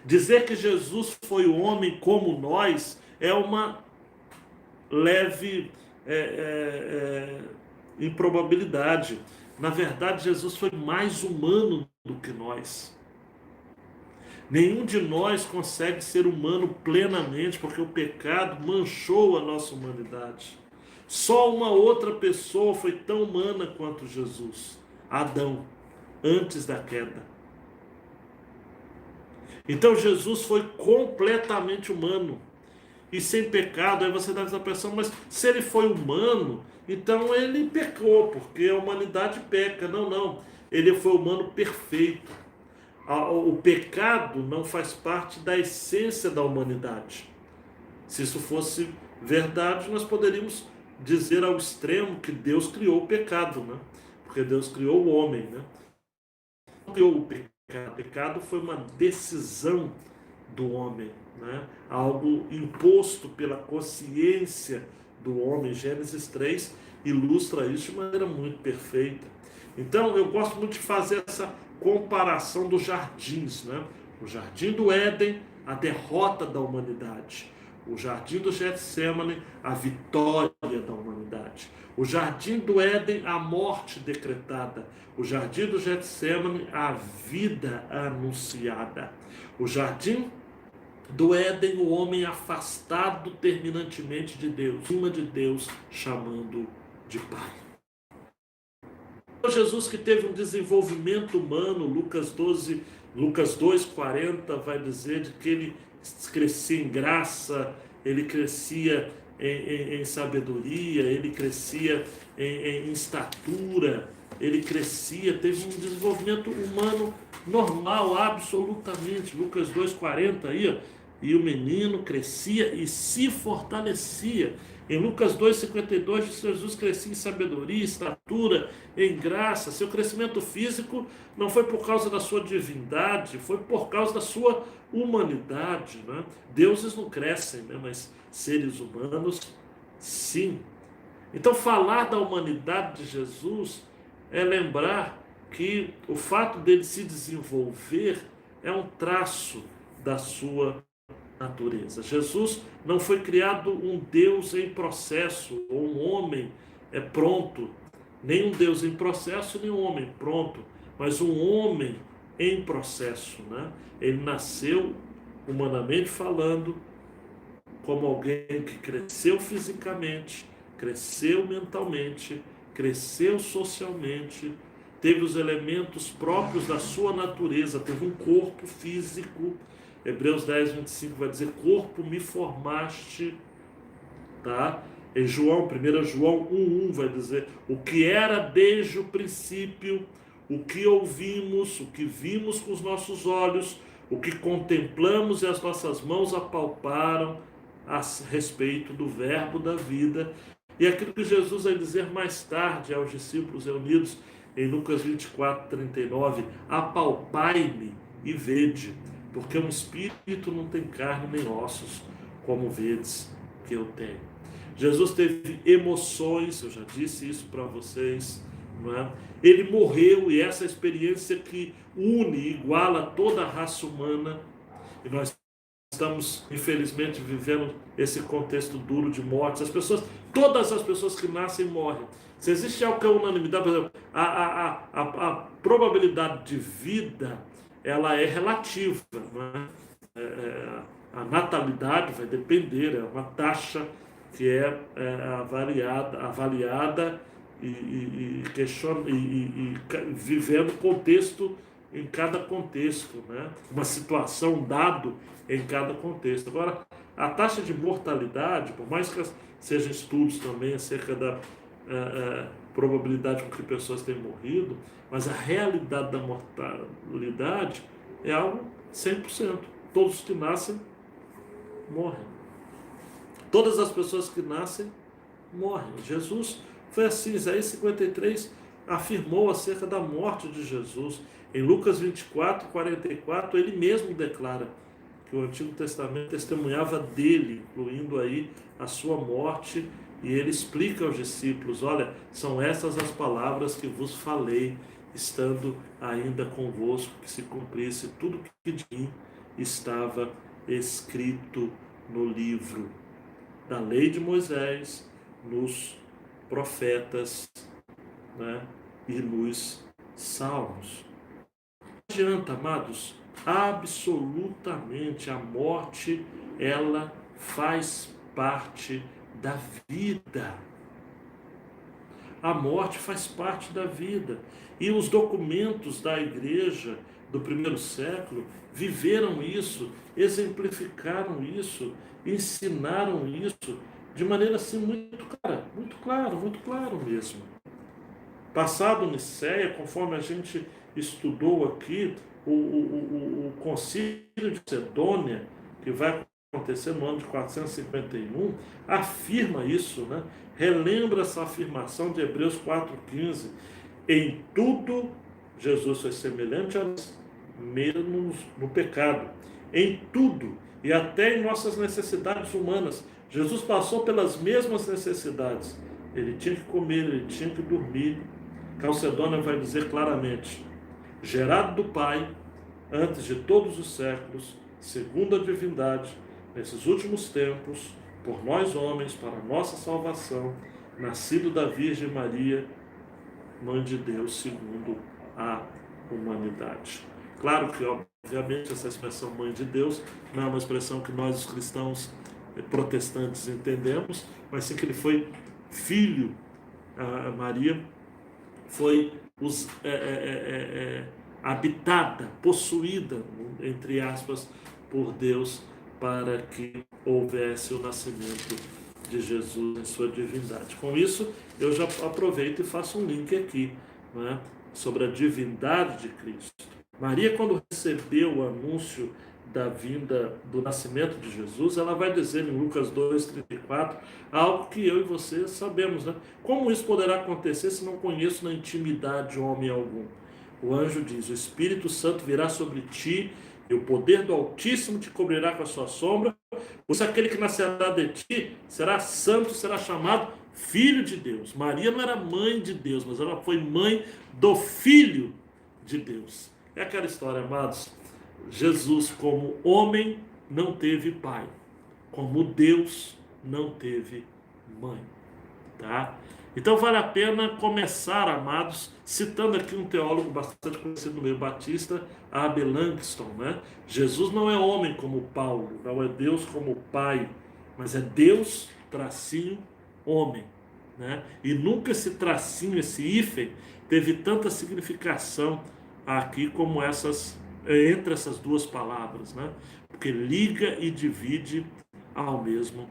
Dizer que Jesus foi um homem como nós é uma leve improbabilidade. Na verdade, Jesus foi mais humano do que nós. Nenhum de nós consegue ser humano plenamente, porque o pecado manchou a nossa humanidade. Só uma outra pessoa foi tão humana quanto Jesus, Adão, antes da queda. Então Jesus foi completamente humano e sem pecado. Aí você deve estar pensando, mas se ele foi humano, então ele pecou, porque a humanidade peca. Não, não. Ele foi humano perfeito. O pecado não faz parte da essência da humanidade. Se isso fosse verdade, nós poderíamos dizer ao extremo que Deus criou o pecado, né? Porque Deus criou o homem, né? Não criou o pecado. O pecado foi uma decisão do homem, né? Algo imposto pela consciência do homem. Gênesis 3 ilustra isso de maneira muito perfeita. Então eu gosto muito de fazer essa comparação dos jardins, né? O jardim do Éden, a derrota da humanidade. O jardim do Getsemane, a vitória da humanidade. O jardim do Éden, a morte decretada. O jardim do Getsemane, a vida anunciada. O jardim do Éden, o homem afastado terminantemente de Deus, cima de Deus, chamando de Pai. Jesus, que teve um desenvolvimento humano, Lucas 2:40 vai dizer de que ele crescia em graça, ele crescia em sabedoria, ele crescia em estatura, ele crescia, teve um desenvolvimento humano normal, absolutamente. Lucas 2:40 aí, ó, e o menino crescia e se fortalecia. Em Lucas 2:52, Jesus crescia em sabedoria, estatura, em graça. Seu crescimento físico não foi por causa da sua divindade, foi por causa da sua humanidade, né? Deuses não crescem, né? Mas seres humanos, sim. Então, falar da humanidade de Jesus é lembrar que o fato dele se desenvolver é um traço da sua natureza. Jesus não foi criado um Deus em processo, ou um homem pronto. Nem um Deus em processo, nem um homem pronto, mas um homem em processo, né? Ele nasceu, humanamente falando, como alguém que cresceu fisicamente, cresceu mentalmente, cresceu socialmente, teve os elementos próprios da sua natureza, teve um corpo físico. Hebreus 10:25 vai dizer: corpo me formaste, tá? Em João, 1 João 1:1 vai dizer: o que era desde o princípio, o que ouvimos, o que vimos com os nossos olhos, o que contemplamos e as nossas mãos apalparam a respeito do verbo da vida. E aquilo que Jesus vai dizer mais tarde aos discípulos reunidos em Lucas 24:39: apalpai-me e vede, porque um espírito não tem carne nem ossos, como vedes que eu tenho. Jesus teve emoções, eu já disse isso para vocês, não é? Ele morreu, e essa experiência que une, iguala toda a raça humana, e nós estamos, infelizmente, vivendo esse contexto duro de mortes. Todas as pessoas que nascem morrem. Se existe algo que é unanimidade, por exemplo, a probabilidade de vida, ela é relativa, né? A natalidade vai depender, é uma taxa que avaliada vivendo contexto em cada contexto, né? Uma situação dado em cada contexto. Agora, a taxa de mortalidade, por mais que sejam estudos também acerca da probabilidade com que pessoas têm morrido, mas a realidade da mortalidade é algo 100%. Todos que nascem morrem. Todas as pessoas que nascem morrem. Jesus foi assim. Isaías 53 afirmou acerca da morte de Jesus. Em Lucas 24, 44, ele mesmo declara que o Antigo Testamento testemunhava dele, incluindo aí a sua morte, e ele explica aos discípulos: olha, são essas as palavras que vos falei, estando ainda convosco, que se cumprisse tudo que de mim estava escrito no livro da lei de Moisés, nos profetas, né, e nos salmos. Não adianta, amados, absolutamente a morte, ela faz parte da vida. A morte faz parte da vida. E os documentos da igreja do primeiro século viveram isso, exemplificaram isso, ensinaram isso de maneira assim muito clara, muito claro mesmo. Passado Nicéia, conforme a gente estudou aqui, o concílio de Macedônia, que vai acontecer no ano de 451, afirma isso, né? Relembra essa afirmação de Hebreus 4,15. Em tudo, Jesus foi semelhante a nós, menos no pecado. Em tudo, e até em nossas necessidades humanas. Jesus passou pelas mesmas necessidades. Ele tinha que comer, ele tinha que dormir. Calcedônia vai dizer claramente: gerado do Pai, antes de todos os séculos, segundo a divindade, nesses últimos tempos, por nós homens, para a nossa salvação, nascido da Virgem Maria, Mãe de Deus, segundo a humanidade. Claro que, obviamente, essa expressão Mãe de Deus não é uma expressão que nós, os cristãos protestantes, entendemos, mas sim que ele foi filho. A Maria foi habitada, possuída, entre aspas, por Deus, para que houvesse o nascimento de Jesus em sua divindade. Com isso, eu já aproveito e faço um link aqui, né, sobre a divindade de Cristo. Maria, quando recebeu o anúncio da vinda, do nascimento de Jesus, ela vai dizer em Lucas 2,34, algo que eu e você sabemos, né? Como isso poderá acontecer se não conheço na intimidade homem algum? O anjo diz: o Espírito Santo virá sobre ti, e o poder do Altíssimo te cobrirá com a sua sombra. Por isso aquele que nascerá de ti será santo, será chamado Filho de Deus. Maria não era mãe de Deus, mas ela foi mãe do Filho de Deus. É aquela história, amados. Jesus, como homem, não teve pai. Como Deus, não teve mãe. Tá? Então vale a pena começar, amados, citando aqui um teólogo bastante conhecido no meio batista, Abel Langston, né? Jesus não é homem como Paulo, não é Deus como Pai, mas é Deus, tracinho, homem, né? E nunca esse tracinho, esse hífen, teve tanta significação aqui como entre essas duas palavras, né? Porque liga e divide ao mesmo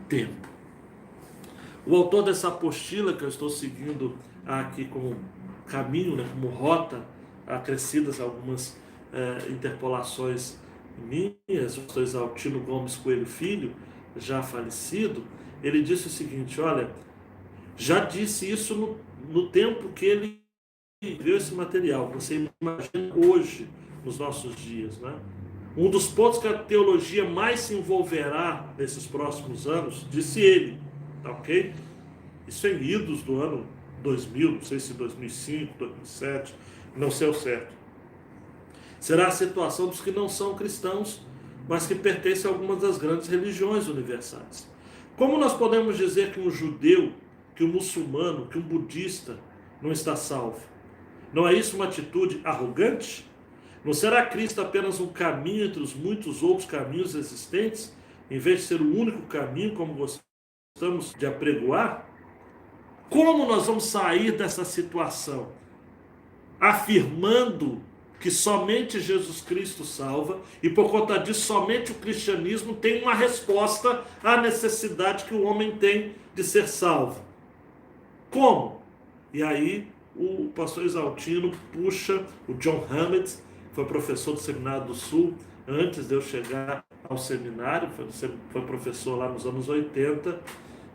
tempo. O autor dessa apostila que eu estou seguindo aqui como caminho, né, como rota, acrescidas algumas interpolações minhas, o pastor Exaltino Gomes Coelho Filho, já falecido, ele disse o seguinte: olha, já disse isso no tempo que ele viu esse material, você imagina hoje, nos nossos dias, né? Um dos pontos que a teologia mais se envolverá nesses próximos anos, disse ele, tá ok? Isso em idos do ano 2000, não sei se 2005, 2007, não sei o certo. Será a situação dos que não são cristãos mas que pertence a algumas das grandes religiões universais. Como nós podemos dizer que um judeu, que um muçulmano, que um budista não está salvo? Não é isso uma atitude arrogante? Não será Cristo apenas um caminho entre os muitos outros caminhos existentes, em vez de ser o único caminho, como gostamos de apregoar? Como nós vamos sair dessa situação? Afirmando que somente Jesus Cristo salva, e por conta disso, somente o cristianismo tem uma resposta à necessidade que o homem tem de ser salvo. Como? E aí o pastor Exaltino puxa o John Hammett, que foi professor do Seminário do Sul, antes de eu chegar ao seminário, foi professor lá nos anos 80,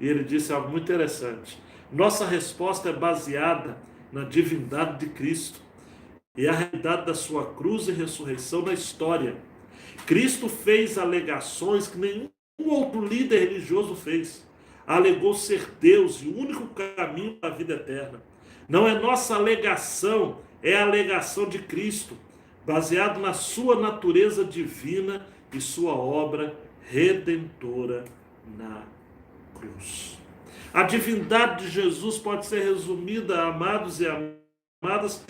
e ele disse algo muito interessante. Nossa resposta é baseada na divindade de Cristo e a realidade da sua cruz e ressurreição na história. Cristo fez alegações que nenhum outro líder religioso fez. Alegou ser Deus e o único caminho para a vida eterna. Não é nossa alegação, é a alegação de Cristo, baseado na sua natureza divina e sua obra redentora na cruz. A divindade de Jesus pode ser resumida, amados e amadas,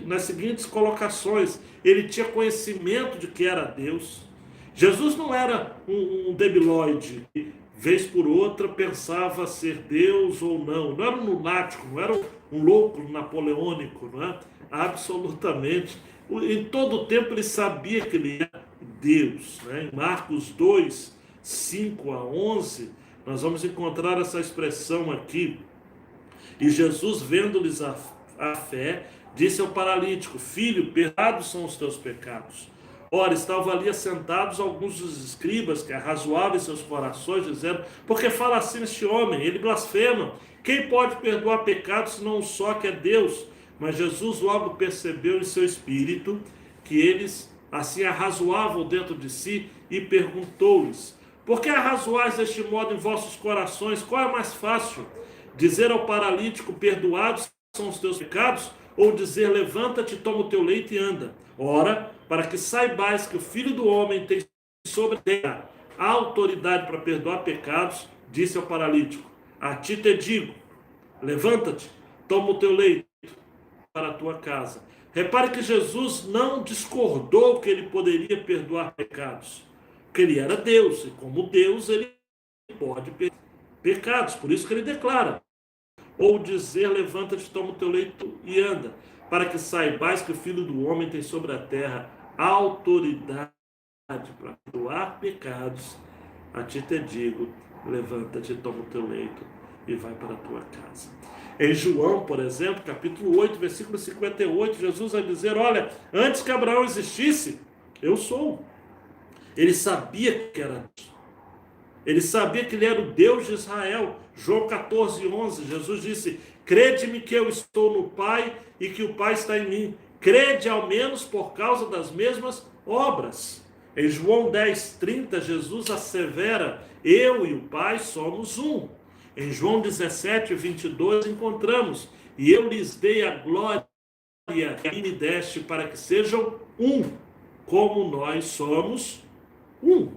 nas seguintes colocações. Ele tinha conhecimento de que era Deus. Jesus não era um debilóide, vez por outra pensava ser Deus ou não. Não era um lunático, não era um louco napoleônico, não é? Absolutamente. Em todo o tempo ele sabia que ele era Deus, né? Em Marcos 2, 5 a 11, nós vamos encontrar essa expressão aqui. E Jesus, vendo-lhes a fé, disse ao paralítico: Filho, perdoados são os teus pecados. Ora, estavam ali assentados alguns dos escribas que arrazoavam em seus corações, dizendo: por que fala assim este homem? Ele blasfema. Quem pode perdoar pecados senão um só, que é Deus? Mas Jesus logo percebeu em seu espírito que eles assim arrazoavam dentro de si e perguntou-lhes: por que arrazoais deste modo em vossos corações? Qual é mais fácil? Dizer ao paralítico: perdoados são os teus pecados? Ou dizer: levanta-te, toma o teu leito e anda? Ora, para que saibais que o Filho do Homem tem sobre a terra a autoridade para perdoar pecados, disse ao paralítico: a ti te digo, levanta-te, toma o teu leito para a tua casa. Repare que Jesus não discordou que ele poderia perdoar pecados, porque ele era Deus, e como Deus ele pode perdoar pecados. Por isso que ele declara: ou dizer, levanta-te, toma o teu leito e anda, para que saibais que o Filho do Homem tem sobre a terra autoridade para perdoar pecados. A ti te digo, levanta-te, toma o teu leito e vai para a tua casa. Em João, por exemplo, capítulo 8, versículo 58, Jesus vai dizer: olha, antes que Abraão existisse, eu sou. Ele sabia que era Deus. Ele sabia que ele era o Deus de Israel. João 14, 11, Jesus disse: crede-me que eu estou no Pai e que o Pai está em mim. Crede ao menos por causa das mesmas obras. Em João 10, 30, Jesus assevera: eu e o Pai somos um. Em João 17, 22, encontramos: e eu lhes dei a glória que me deste, para que sejam um, como nós somos um.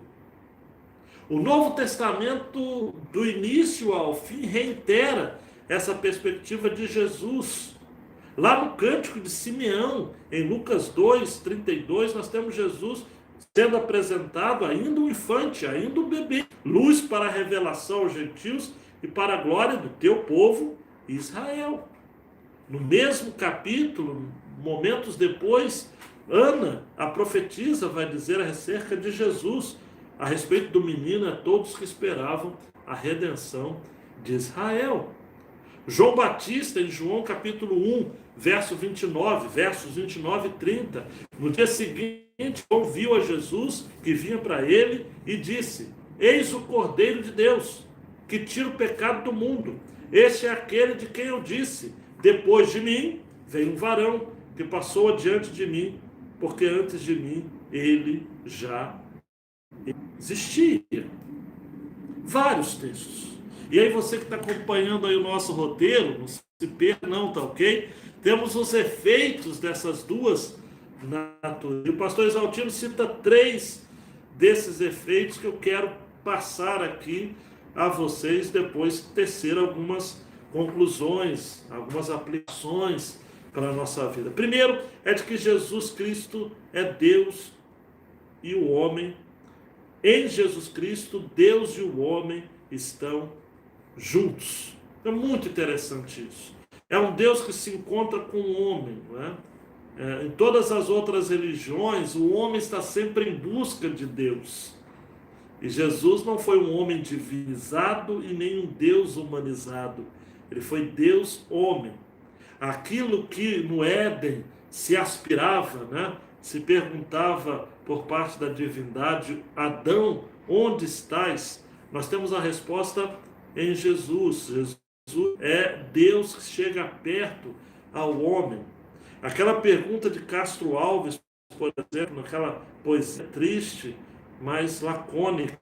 O Novo Testamento, do início ao fim, reitera essa perspectiva de Jesus. Lá no Cântico de Simeão, em Lucas 2, 32, nós temos Jesus sendo apresentado ainda um infante, ainda um bebê, luz para a revelação aos gentios e para a glória do teu povo Israel. No mesmo capítulo, momentos depois, Ana, a profetisa, vai dizer acerca de Jesus, a respeito do menino, a todos que esperavam a redenção de Israel. João Batista, em João capítulo 1, versos 29 e 30, no dia seguinte, João viu a Jesus que vinha para ele e disse: eis o Cordeiro de Deus, que tira o pecado do mundo. Este é aquele de quem eu disse: depois de mim veio um varão que passou adiante de mim, porque antes de mim ele já existia. Vários textos. E aí você que está acompanhando aí o nosso roteiro, não se perca não, tá ok? Temos os efeitos dessas duas naturezas. O pastor Exaltino cita três desses efeitos que eu quero passar aqui a vocês, depois tecer algumas conclusões, algumas aplicações para a nossa vida. Primeiro é de que Jesus Cristo é Deus e o homem. Em Jesus Cristo, Deus e o homem estão juntos. É muito interessante isso. É um Deus que se encontra com o homem, não é? Em todas as outras religiões, o homem está sempre em busca de Deus. E Jesus não foi um homem divinizado e nem um Deus humanizado. Ele foi Deus homem. Aquilo que no Éden se aspirava, né? Se perguntava por parte da divindade: Adão, onde estás? Nós temos a resposta em Jesus. Jesus é Deus que chega perto ao homem. Aquela pergunta de Castro Alves, por exemplo, naquela poesia triste, mas lacônica,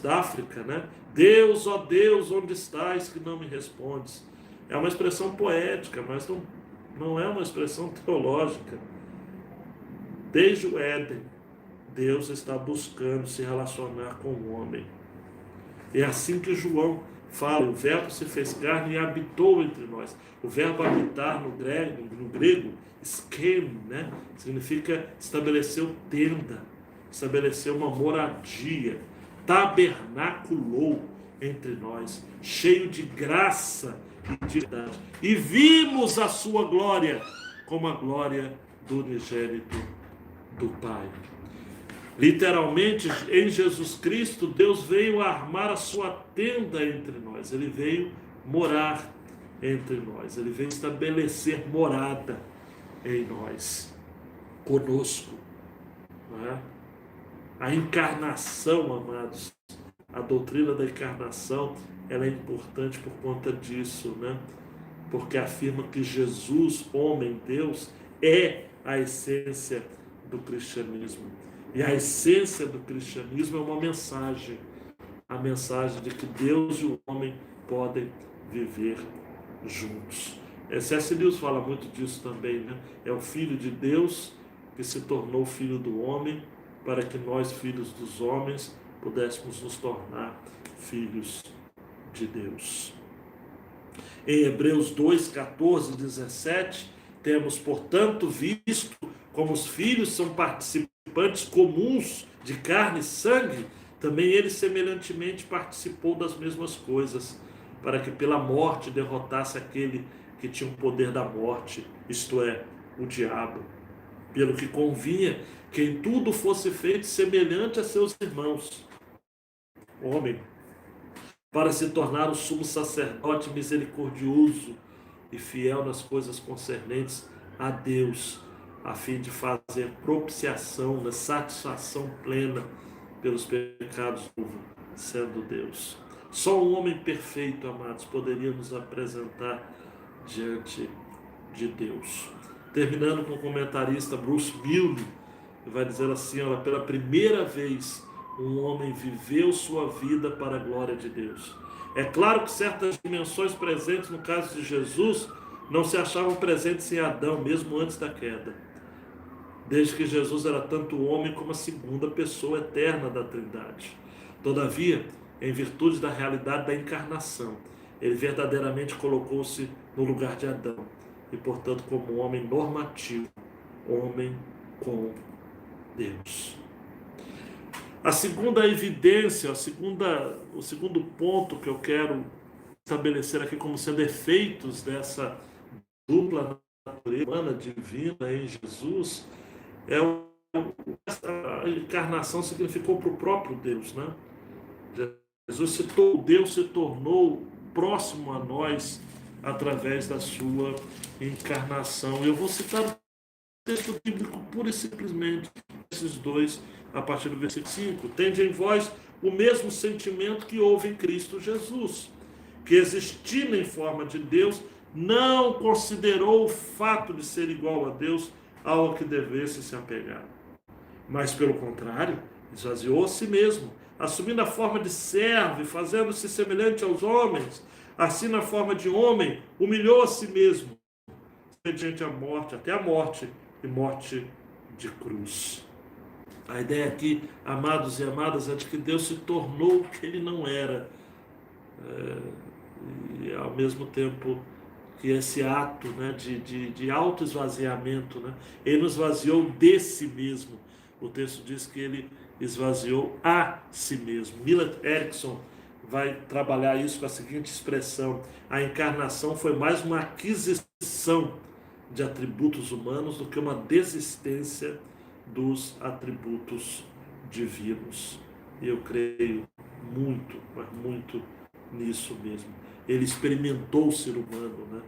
da África, né? Deus, ó Deus, onde estás que não me respondes? É uma expressão poética, mas não é uma expressão teológica. Desde o Éden, Deus está buscando se relacionar com o homem. É assim que João fala: o verbo se fez carne e habitou entre nós. O verbo habitar no grego, skem, né? Significa estabeleceu tenda, estabeleceu uma moradia, tabernaculou entre nós, cheio de graça e de verdade. E vimos a sua glória como a glória do unigênito do Pai. Literalmente, em Jesus Cristo, Deus veio armar a sua tenda entre nós. Ele veio morar entre nós. Ele veio estabelecer morada em nós, conosco. Não é? A encarnação, amados, a doutrina da encarnação, ela é importante por conta disso, né? Porque afirma que Jesus, homem, Deus, é a essência do cristianismo. E a essência do cristianismo é uma mensagem, a mensagem de que Deus e o homem podem viver juntos. C.S. Lewis fala muito disso também, né? É o Filho de Deus que se tornou filho do homem, para que nós, filhos dos homens, pudéssemos nos tornar filhos de Deus. Em Hebreus 2, 14 e 17, temos, portanto, visto como os filhos são participantes comuns de carne e sangue, também ele semelhantemente participou das mesmas coisas, para que pela morte derrotasse aquele que tinha o poder da morte, isto é, o diabo. Pelo que convinha que em tudo fosse feito semelhante a seus irmãos, homem, para se tornar o sumo sacerdote misericordioso e fiel nas coisas concernentes a Deus, a fim de fazer propiciação, na satisfação plena pelos pecados do mundo, sendo Deus. Só um homem perfeito, amados, poderia nos apresentar diante de Deus. Terminando com o comentarista Bruce Milne, que vai dizer assim: olha, pela primeira vez um homem viveu sua vida para a glória de Deus. É claro que certas dimensões presentes no caso de Jesus não se achavam presentes em Adão, mesmo antes da queda. Desde que Jesus era tanto homem como a segunda pessoa eterna da Trindade. Todavia, em virtude da realidade da encarnação, ele verdadeiramente colocou-se no lugar de Adão e, portanto, como homem normativo, homem com Deus. A segunda evidência, o segundo ponto que eu quero estabelecer aqui como sendo efeitos dessa dupla natureza humana divina em Jesus é a encarnação significou para o próprio Deus, né? Deus se tornou próximo a nós através da sua encarnação. Eu vou citar o texto bíblico pura e simplesmente, esses dois, a partir do versículo 5. Tende em vós o mesmo sentimento que houve em Cristo Jesus, que existindo em forma de Deus, não considerou o fato de ser igual a Deus ao que devesse se apegar. Mas, pelo contrário, esvaziou a si mesmo, assumindo a forma de servo e fazendo-se semelhante aos homens. Assim, na forma de homem, humilhou a si mesmo, mediante a morte, até a morte, e morte de cruz. A ideia aqui, amados e amadas, é de que Deus se tornou o que Ele não era. E ao mesmo tempo que esse ato, né, de auto-esvaziamento, né, Ele nos esvaziou de si mesmo. O texto diz que Ele esvaziou a si mesmo. Millet Erickson vai trabalhar isso com a seguinte expressão: a encarnação foi mais uma aquisição de atributos humanos do que uma desistência dos atributos divinos. E eu creio muito, mas muito nisso mesmo. Ele experimentou o ser humano, né?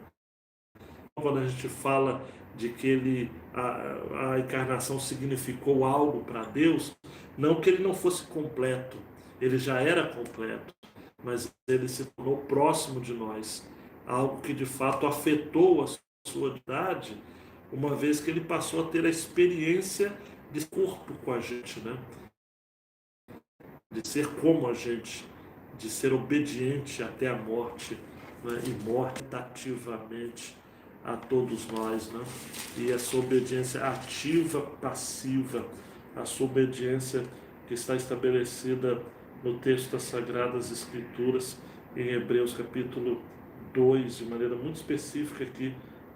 Quando a gente fala de que a encarnação significou algo para Deus, não que ele não fosse completo, ele já era completo, mas ele se tornou próximo de nós, algo que de fato afetou a sua idade, uma vez que ele passou a ter a experiência de corpo com a gente, né? De ser como a gente, de ser obediente até a morte, né? E morte ativamente a todos nós, né? E essa obediência ativa, passiva, a sua obediência que está estabelecida no texto das Sagradas Escrituras, em Hebreus capítulo 2, de maneira muito específica aqui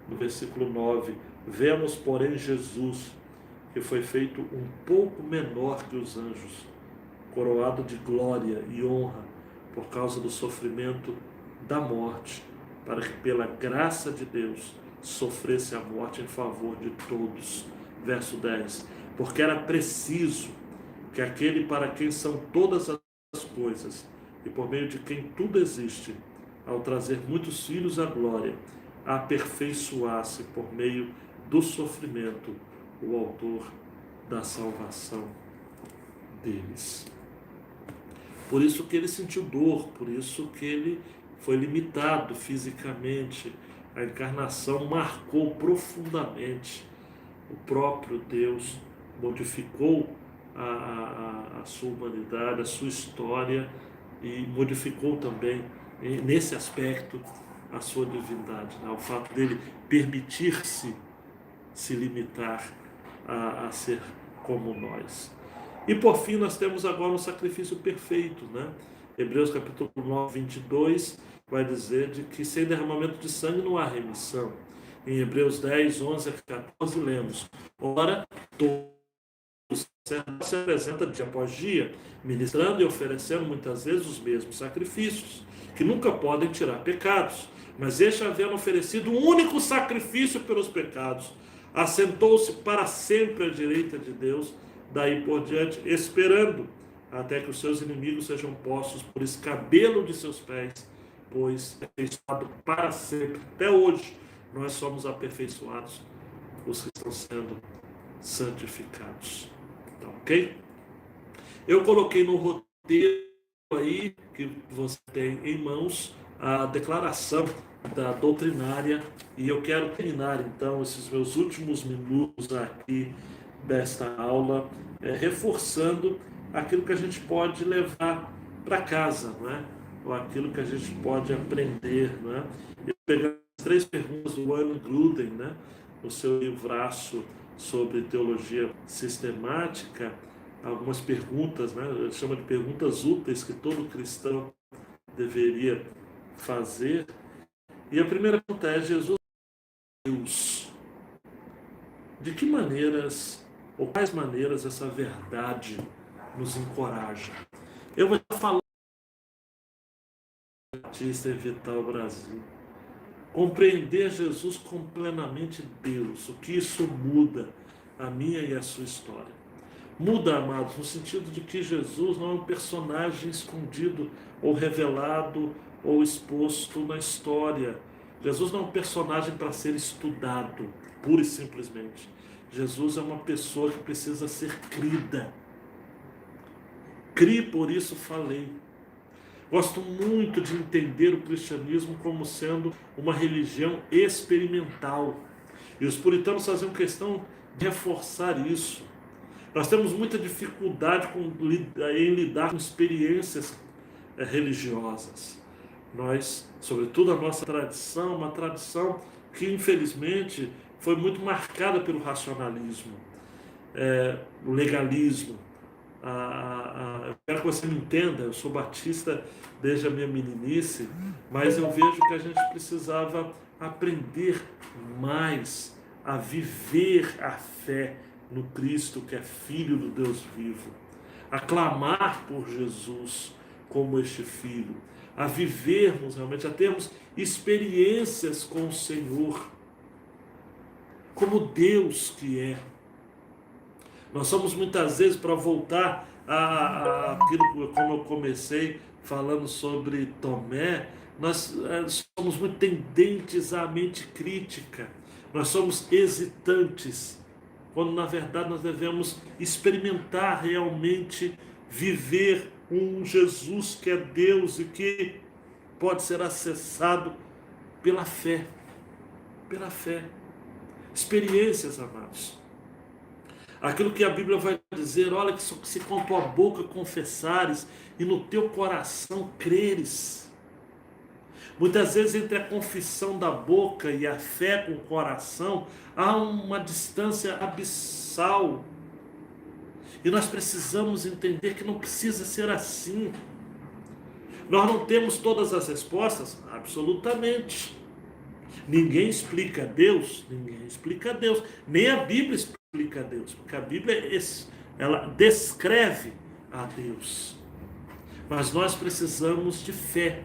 no versículo 9. Vemos, porém, Jesus, que foi feito um pouco menor que os anjos, coroado de glória e honra por causa do sofrimento da morte, para que pela graça de Deus sofresse a morte em favor de todos. Verso 10. Porque era preciso que aquele para quem são todas as coisas e por meio de quem tudo existe, ao trazer muitos filhos à glória, aperfeiçoasse por meio do sofrimento o autor da salvação deles. Por isso que ele sentiu dor, por isso que ele foi limitado fisicamente. A encarnação marcou profundamente. O próprio Deus modificou a sua humanidade, a sua história, e modificou também, nesse aspecto, a sua divindade, né? O fato dele permitir-se se limitar a ser como nós. E por fim nós temos agora um sacrifício perfeito, né? Hebreus capítulo 9, 22 vai dizer de que sem derramamento de sangue não há remissão. Em Hebreus 10, 11 a 14 lemos: ora, todos se apresenta dia após dia, ministrando e oferecendo muitas vezes os mesmos sacrifícios, que nunca podem tirar pecados. Mas este, havendo oferecido um único sacrifício pelos pecados, assentou-se para sempre à direita de Deus, daí por diante, esperando até que os seus inimigos sejam postos por escabelo de seus pés, pois aperfeiçoado para sempre. Até hoje, nós somos aperfeiçoados, os que estão sendo santificados. Tá ok? Eu coloquei no roteiro aí, que você tem em mãos, a declaração da doutrinária, e eu quero terminar então esses meus últimos minutos aqui desta aula, reforçando aquilo que a gente pode levar para casa, não é? Ou aquilo que a gente pode aprender, não é? Eu peguei as 3 perguntas do Wayne Grudem, né? No seu livraço sobre teologia sistemática, algumas perguntas, né? Ele chama de perguntas úteis que todo cristão deveria fazer. E a primeira pergunta é: Jesus é Deus? De que maneiras, ou quais maneiras essa verdade nos encoraja? Eu vou falar Batista e Vital Brasil. Compreender Jesus como plenamente Deus, o que isso muda a minha e a sua história. Muda, amados, no sentido de que Jesus não é um personagem escondido ou revelado ou exposto na história. Jesus não é um personagem para ser estudado, pura e simplesmente. Jesus é uma pessoa que precisa ser crida. Crie, por isso falei. Gosto muito de entender o cristianismo como sendo uma religião experimental. E os puritanos faziam questão de reforçar isso. Nós temos muita dificuldade em lidar com experiências religiosas. Nós, sobretudo a nossa tradição, uma tradição que infelizmente foi muito marcada pelo racionalismo. o legalismo. Eu quero que você me entenda, eu sou batista desde a minha meninice, mas eu vejo que a gente precisava aprender mais a viver a fé no Cristo, que é Filho do Deus vivo, a clamar por Jesus como este Filho, a vivermos realmente, a termos experiências com o Senhor, como Deus que é. Nós somos muitas vezes, para voltar àquilo como eu comecei falando sobre Tomé, nós somos muito tendentes à mente crítica, nós somos hesitantes, quando na verdade nós devemos experimentar realmente viver um Jesus que é Deus e que pode ser acessado pela fé, pela fé. Experiências, amados. Aquilo que a Bíblia vai dizer, olha, que se com tua boca confessares e no teu coração creres. Muitas vezes entre a confissão da boca e a fé com o coração há uma distância abissal. E nós precisamos entender que não precisa ser assim. Nós não temos todas as respostas? Absolutamente. Ninguém explica Deus, ninguém explica Deus. Nem a Bíblia explica Deus, porque a Bíblia ela descreve a Deus. Mas nós precisamos de fé.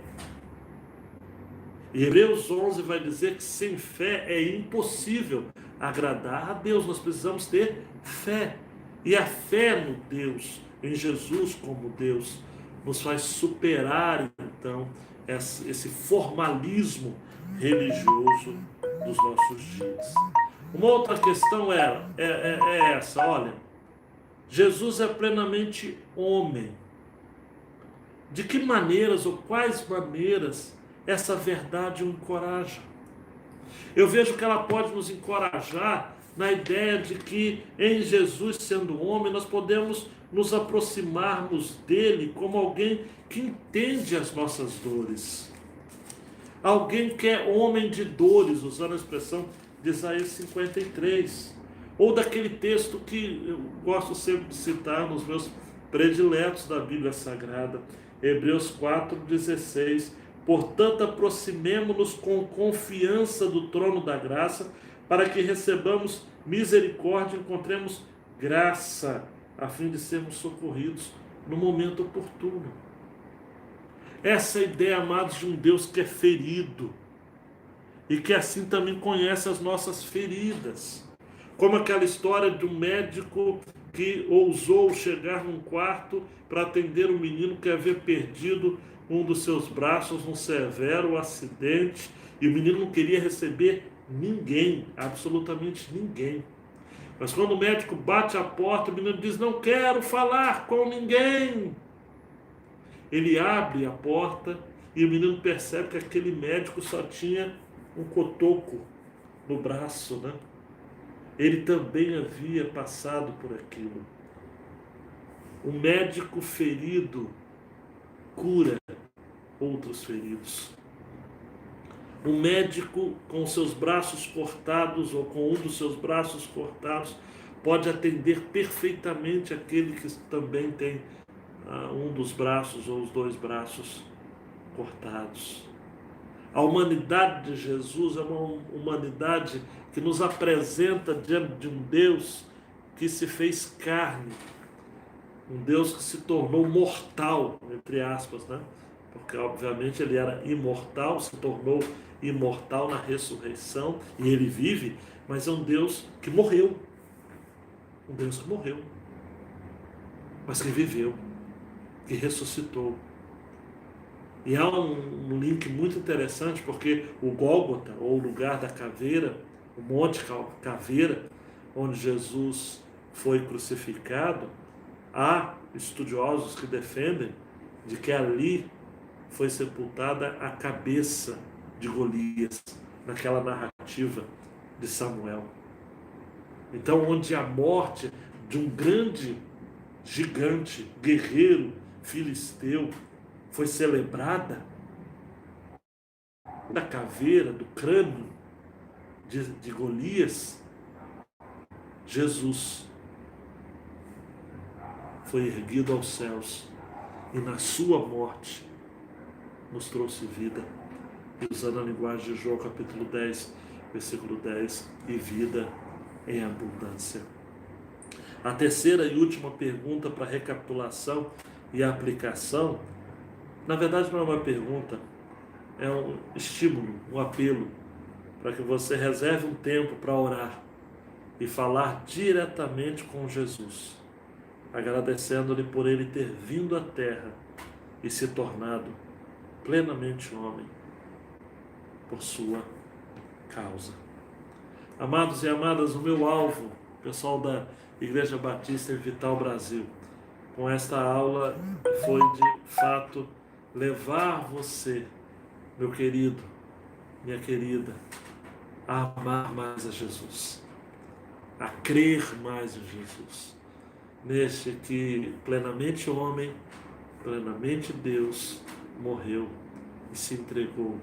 E Hebreus 11 vai dizer que sem fé é impossível agradar a Deus. Nós precisamos ter fé. E a fé no Deus, em Jesus como Deus, nos faz superar, então, esse formalismo religioso dos nossos dias. Uma outra questão é essa, olha, Jesus é plenamente homem. De que maneiras ou quais maneiras essa verdade o encoraja? Eu vejo que ela pode nos encorajar na ideia de que em Jesus, sendo homem, nós podemos nos aproximarmos dele como alguém que entende as nossas dores. Alguém que é homem de dores, usando a expressão de Isaías 53. Ou daquele texto que eu gosto sempre de citar nos meus prediletos da Bíblia Sagrada, Hebreus 4,16. Portanto, aproximemo-nos com confiança do trono da graça, para que recebamos misericórdia e encontremos graça, a fim de sermos socorridos no momento oportuno. Essa é a ideia, amados, de um Deus que é ferido e que assim também conhece as nossas feridas. Como aquela história de um médico que ousou chegar num quarto para atender um menino que havia perdido um dos seus braços num severo acidente, e o menino não queria receber ninguém, absolutamente ninguém. Mas quando o médico bate a porta, o menino diz: não quero falar com ninguém. Ele abre a porta e o menino percebe que aquele médico só tinha um cotoco no braço, né? Ele também havia passado por aquilo. O médico ferido cura outros feridos. O médico com seus braços cortados ou com um dos seus braços cortados pode atender perfeitamente aquele que também tem um dos braços ou os dois braços cortados. A humanidade de Jesus é uma humanidade que nos apresenta diante de um Deus que se fez carne, um Deus que se tornou mortal, entre aspas, né? Porque obviamente ele era imortal, se tornou imortal na ressurreição e ele vive, mas é um Deus que morreu, um Deus que morreu, mas que viveu, que ressuscitou. E há um link muito interessante, porque o Gólgota, ou o lugar da caveira, o Monte Caveira, onde Jesus foi crucificado, há estudiosos que defendem de que ali foi sepultada a cabeça de Golias, naquela narrativa de Samuel. Então, onde a morte de um grande gigante, guerreiro, filisteu, foi celebrada, da caveira, do crânio de Golias, Jesus foi erguido aos céus e na sua morte nos trouxe vida. E usando a linguagem de João capítulo 10, versículo 10, e vida em abundância. A terceira e última pergunta para recapitulação e aplicação, na verdade não é uma pergunta, é um estímulo, um apelo, para que você reserve um tempo para orar e falar diretamente com Jesus, agradecendo-lhe por ele ter vindo à terra e se tornado plenamente homem por sua causa. Amados e amadas, o meu alvo, pessoal da Igreja Batista em Vital Brasil, com esta aula foi de fato levar você, meu querido, minha querida, a amar mais a Jesus, a crer mais em Jesus, neste que plenamente homem, plenamente Deus, morreu e se entregou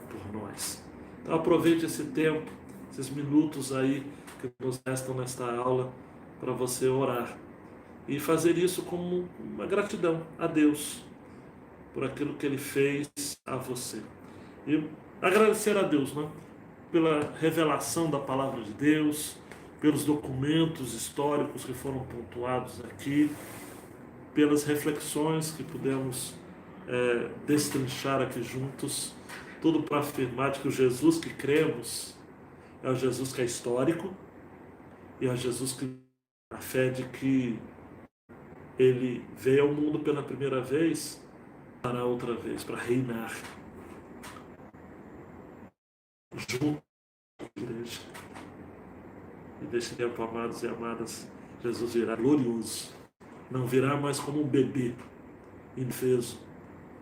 por nós. Então aproveite esse tempo, esses minutos aí que nos restam nesta aula, para você orar e fazer isso como uma gratidão a Deus por aquilo que Ele fez a você. E agradecer a Deus, né, pela revelação da palavra de Deus, pelos documentos históricos que foram pontuados aqui, pelas reflexões que pudemos destrinchar aqui juntos, tudo para afirmar que o Jesus que cremos é o Jesus que é histórico e é o Jesus que a fé de que ele veio ao mundo pela primeira vez, para outra vez, para reinar junto com a igreja. E neste tempo, amados e amadas, Jesus virá glorioso. Não virá mais como um bebê indefeso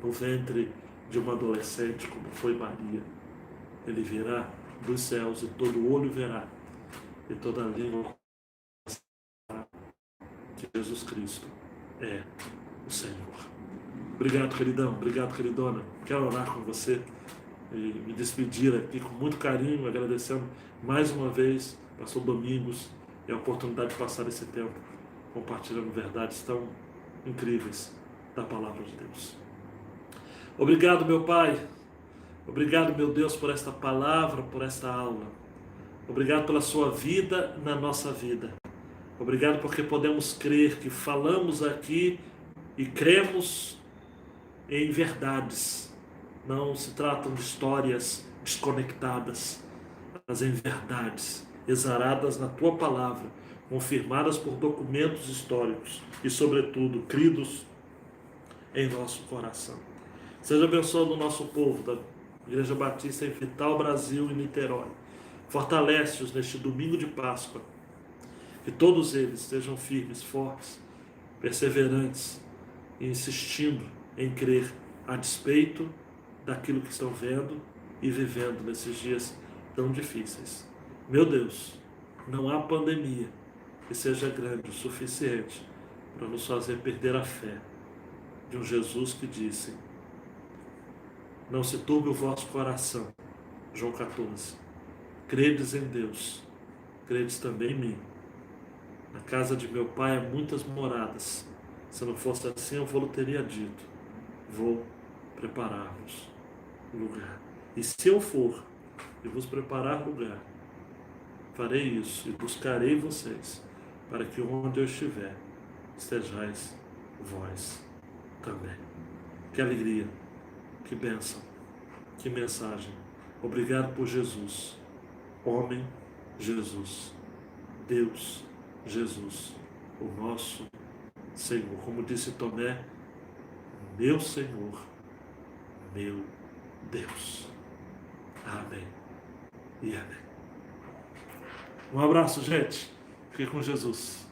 no ventre de uma adolescente como foi Maria. Ele virá dos céus e todo olho verá e toda língua que Jesus Cristo é o Senhor. Obrigado, queridão. Obrigado, queridona. Quero orar com você e me despedir aqui com muito carinho, agradecendo mais uma vez pastor Domingos e a oportunidade de passar esse tempo compartilhando verdades tão incríveis da palavra de Deus. Obrigado, meu Pai. Obrigado, meu Deus, por esta palavra, por esta aula. Obrigado pela sua vida na nossa vida. Obrigado porque podemos crer que falamos aqui e cremos em verdades. Não se tratam de histórias desconectadas, mas em verdades exaradas na tua palavra, confirmadas por documentos históricos e, sobretudo, cridos em nosso coração. Seja abençoado o nosso povo da Igreja Batista em Vital Brasil e Niterói. Fortalece-os neste domingo de Páscoa. Que todos eles sejam firmes, fortes, perseverantes e insistindo em crer a despeito daquilo que estão vendo e vivendo nesses dias tão difíceis. Meu Deus, não há pandemia que seja grande o suficiente para nos fazer perder a fé de um Jesus que disse: não se turbe o vosso coração, João 14. Credes em Deus, credes também em mim. Na casa de meu pai há muitas moradas. Se não fosse assim, eu vou teria dito: vou preparar-vos lugar. E se eu for e vos preparar lugar, farei isso e buscarei vocês, para que onde eu estiver, estejais vós também. Que alegria, que bênção, que mensagem. Obrigado por Jesus, homem Jesus, Deus Jesus, o nosso Senhor. Como disse Tomé, meu Senhor, meu Deus. Amém e amém. Um abraço, gente. Fique com Jesus.